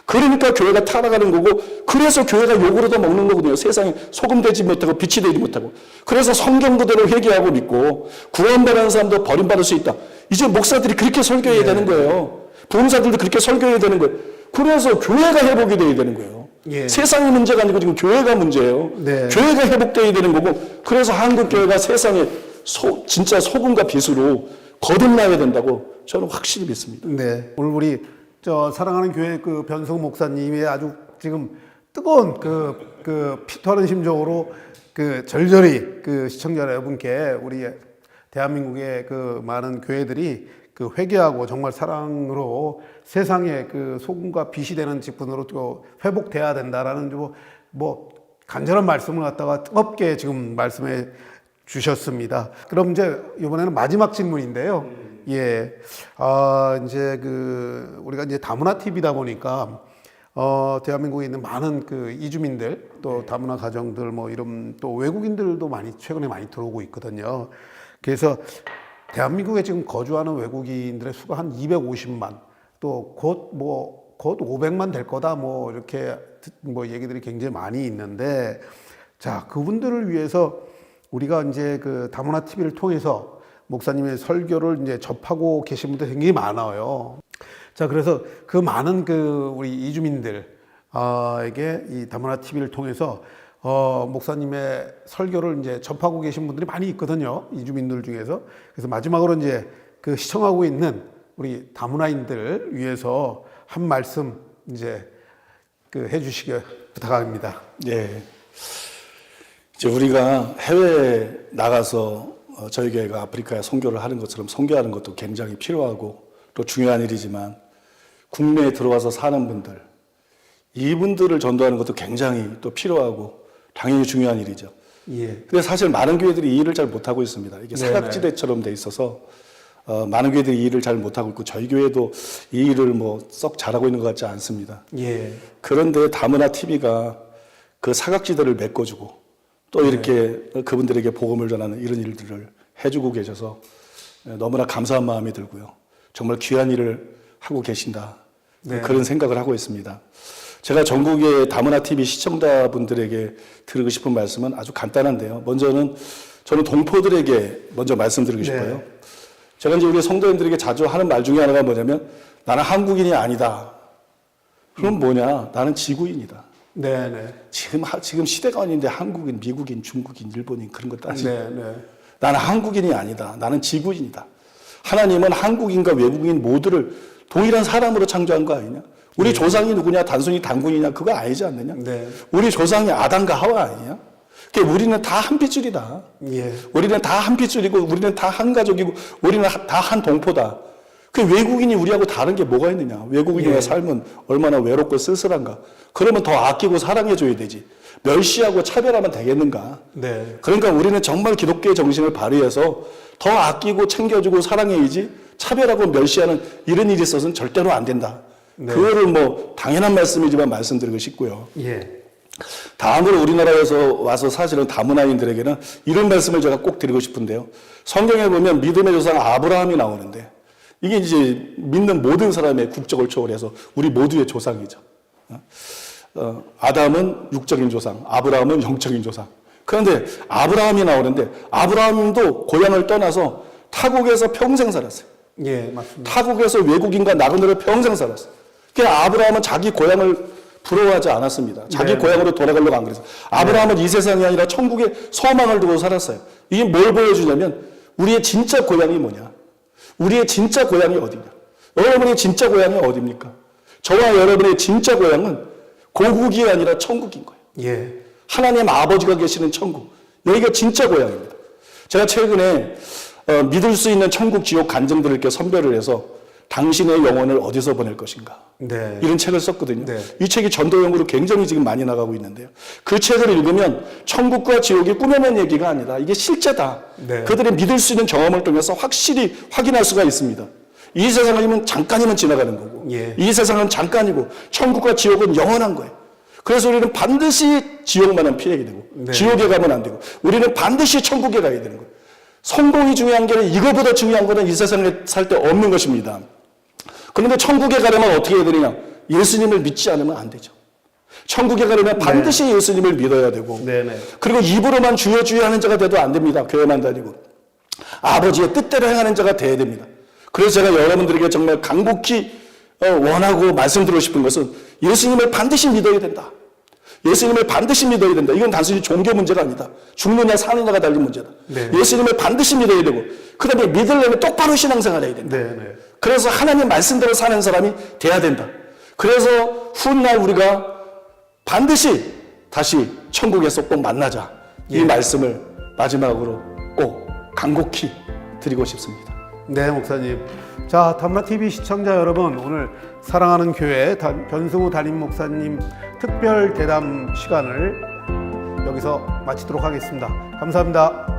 Speaker 3: 그러니까 교회가 타락하는 거고 그래서 교회가 욕을 얻어 먹는 거거든요. 세상에 소금 되지 못하고 빛이 되지 못하고. 그래서 성경 그대로 회개하고 믿고 구원받은 사람도 버림받을 수 있다. 이제 목사들이 그렇게 설교해야 되는 거예요. 봉사들도 그렇게 설교해야 되는 거예요. 그래서 교회가 회복이 돼야 되는 거예요.
Speaker 1: 예.
Speaker 3: 세상이 문제가 아니고 지금 교회가 문제예요.
Speaker 1: 네.
Speaker 3: 교회가 회복돼야 되는 거고 그래서 한국 교회가 세상에 진짜 소금과 빛으로 거듭나야 된다고 저는 확실히 믿습니다.
Speaker 1: 네. 오늘 우리 사랑하는 교회 그 변성 목사님의 아주 지금 뜨거운 피터는 심정으로 절절히 시청자 여러분께 우리 대한민국의 많은 교회들이 회개하고 정말 사랑으로 세상의 소금과 빛이 되는 직분으로 또 회복돼야 된다라는 뭐 간절한 말씀을 갖다가 뜨겁게 지금 말씀해 주셨습니다. 그럼 이제 이번에는 마지막 질문인데요. 예. 이제 우리가 이제 다문화 TV다 보니까 대한민국에 있는 많은 이주민들 또 다문화 가정들 뭐 이런 또 외국인들도 최근에 많이 들어오고 있거든요. 그래서 대한민국에 지금 거주하는 외국인들의 수가 한 250만 또 곧 500만 될 거다 뭐 이렇게 얘기들이 굉장히 많이 있는데 자, 그분들을 위해서 우리가 이제 다문화 TV를 통해서 목사님의 설교를 이제 접하고 계신 분들 굉장히 많아요. 자, 그래서 그 많은 우리 이주민들 에게 이 다문화 TV를 통해서 목사님의 설교를 이제 접하고 계신 분들이 많이 있거든요. 이주민들 중에서. 그래서 마지막으로 이제 시청하고 있는 우리 다문화인들 위해서 한 말씀 이제 해주시기 부탁합니다.
Speaker 3: 예. 이제 우리가 해외에 나가서 저희 교회가 아프리카에 선교를 하는 것처럼 선교하는 것도 굉장히 필요하고 또 중요한 일이지만 국내에 들어와서 사는 분들, 이분들을 전도하는 것도 굉장히 또 필요하고 당연히 중요한 일이죠.
Speaker 1: 예.
Speaker 3: 근데 사실 많은 교회들이 이 일을 잘 못하고 있습니다. 이게
Speaker 1: 네네.
Speaker 3: 사각지대처럼 돼 있어서 많은 교회들이 이 일을 잘 못하고 있고 저희 교회도 이 일을 썩 잘하고 있는 것 같지 않습니다.
Speaker 1: 예.
Speaker 3: 그런데 다문화 TV가 그 사각지대를 메꿔주고 또 이렇게 그분들에게 복음을 전하는 이런 일들을 해주고 계셔서 너무나 감사한 마음이 들고요. 정말 귀한 일을 하고 계신다.
Speaker 1: 네.
Speaker 3: 그런 생각을 하고 있습니다. 제가 전국의 다문화 TV 시청자분들에게 드리고 싶은 말씀은 아주 간단한데요. 먼저는 저는 동포들에게 먼저 말씀드리고 싶어요.
Speaker 1: 네.
Speaker 3: 제가 이제 우리 성도님들에게 자주 하는 말 중에 하나가 뭐냐면 나는 한국인이 아니다. 그럼 뭐냐? 나는 지구인이다.
Speaker 1: 네네.
Speaker 3: 지금 시대가 아닌데 한국인, 미국인, 중국인, 일본인 그런 거 따지고
Speaker 1: 네네.
Speaker 3: 나는 한국인이 아니다. 나는 지구인이다. 하나님은 한국인과 외국인 모두를 동일한 사람으로 창조한 거 아니냐? 우리 조상이 누구냐? 단순히 단군이냐? 그거 아니지 않느냐?
Speaker 1: 네.
Speaker 3: 우리 조상이 아담과 하와 아니냐? 그러니까 우리는 다 한 핏줄이다.
Speaker 1: 예.
Speaker 3: 우리는 다 한 핏줄이고 우리는 다 한 가족이고 우리는 다 한 동포다. 그 외국인이 우리하고 다른 게 뭐가 있느냐? 외국인의 삶은 얼마나 외롭고 쓸쓸한가? 그러면 더 아끼고 사랑해줘야 되지. 멸시하고 차별하면 되겠는가?
Speaker 1: 네.
Speaker 3: 그러니까 우리는 정말 기독교의 정신을 발휘해서 더 아끼고 챙겨주고 사랑해야지 차별하고 멸시하는 이런 일이 있어서는 절대로 안 된다.
Speaker 1: 네.
Speaker 3: 그거를 뭐 당연한 말씀이지만 말씀드리고 싶고요.
Speaker 1: 예.
Speaker 3: 다음으로 우리나라에서 와서 사실은 다문화인들에게는 이런 말씀을 제가 꼭 드리고 싶은데요. 성경에 보면 믿음의 조상 아브라함이 나오는데 이게 이제 믿는 모든 사람의 국적을 초월해서 우리 모두의 조상이죠. 아담은 육적인 조상, 아브라함은 영적인 조상. 그런데 아브라함이 나오는데 아브라함도 고향을 떠나서 타국에서 평생 살았어요.
Speaker 1: 예, 맞습니다.
Speaker 3: 타국에서 외국인과 나그네로 평생 살았어요. 그러니까 아브라함은 자기 고향을 부러워하지 않았습니다. 자기
Speaker 1: 네.
Speaker 3: 고향으로 돌아가려고 안 그랬어요. 아브라함은 이 세상이 아니라 천국에 소망을 두고 살았어요. 이게 뭘 보여주냐면 우리의 진짜 고향이 뭐냐? 우리의 진짜 고향이 어디냐? 여러분의 진짜 고향이 어디입니까? 저와 여러분의 진짜 고향은 고국이 아니라 천국인 거예요.
Speaker 1: 예.
Speaker 3: 하나님 아버지가 계시는 천국. 여기가 진짜 고향입니다. 제가 최근에 믿을 수 있는 천국 지옥 간증들을 이렇게 선별을 해서 당신의 영혼을 어디서 보낼 것인가.
Speaker 1: 네.
Speaker 3: 이런 책을 썼거든요.
Speaker 1: 네.
Speaker 3: 이 책이 전도용으로 굉장히 지금 많이 나가고 있는데요. 그 책을 읽으면 천국과 지옥이 꾸며낸 얘기가 아니라 이게 실제다.
Speaker 1: 네.
Speaker 3: 그들의 믿을 수 있는 경험을 통해서 확실히 확인할 수가 있습니다. 이 세상이면 잠깐이면 지나가는 거고
Speaker 1: 예.
Speaker 3: 이 세상은 잠깐이고 천국과 지옥은 영원한 거예요. 그래서 우리는 반드시 지옥만은 피하게 되고
Speaker 1: 네.
Speaker 3: 지옥에 가면 안 되고 우리는 반드시 천국에 가야 되는 거예요. 성공이 중요한 게 아니라 이거보다 중요한 거는 이 세상에 살 때 없는 것입니다. 그런데 천국에 가려면 어떻게 해야 되느냐? 예수님을 믿지 않으면 안 되죠. 천국에 가려면 반드시 예수님을 믿어야 되고
Speaker 1: 네네.
Speaker 3: 그리고 입으로만 주여 주여 하는 자가 돼도 안 됩니다. 교회만 다니고 아버지의 뜻대로 행하는 자가 돼야 됩니다. 그래서 제가 여러분들에게 정말 간곡히 원하고 말씀드리고 싶은 것은 예수님을 반드시 믿어야 된다. 예수님을 반드시 믿어야 된다. 이건 단순히 종교 문제가 아니다. 죽느냐 사느냐가 달린 문제다.
Speaker 1: 네.
Speaker 3: 예수님을 반드시 믿어야 되고 그 다음에 믿으려면 똑바로 신앙생활 해야 된다.
Speaker 1: 네네.
Speaker 3: 그래서 하나님 말씀대로 사는 사람이 돼야 된다. 그래서 훗날 우리가 반드시 다시 천국에서 꼭 만나자. 이 말씀을 마지막으로 꼭 간곡히 드리고 싶습니다.
Speaker 1: 네, 목사님. 자, 담마TV 시청자 여러분, 오늘 사랑하는 교회 변승우 담임 목사님 특별 대담 시간을 여기서 마치도록 하겠습니다. 감사합니다.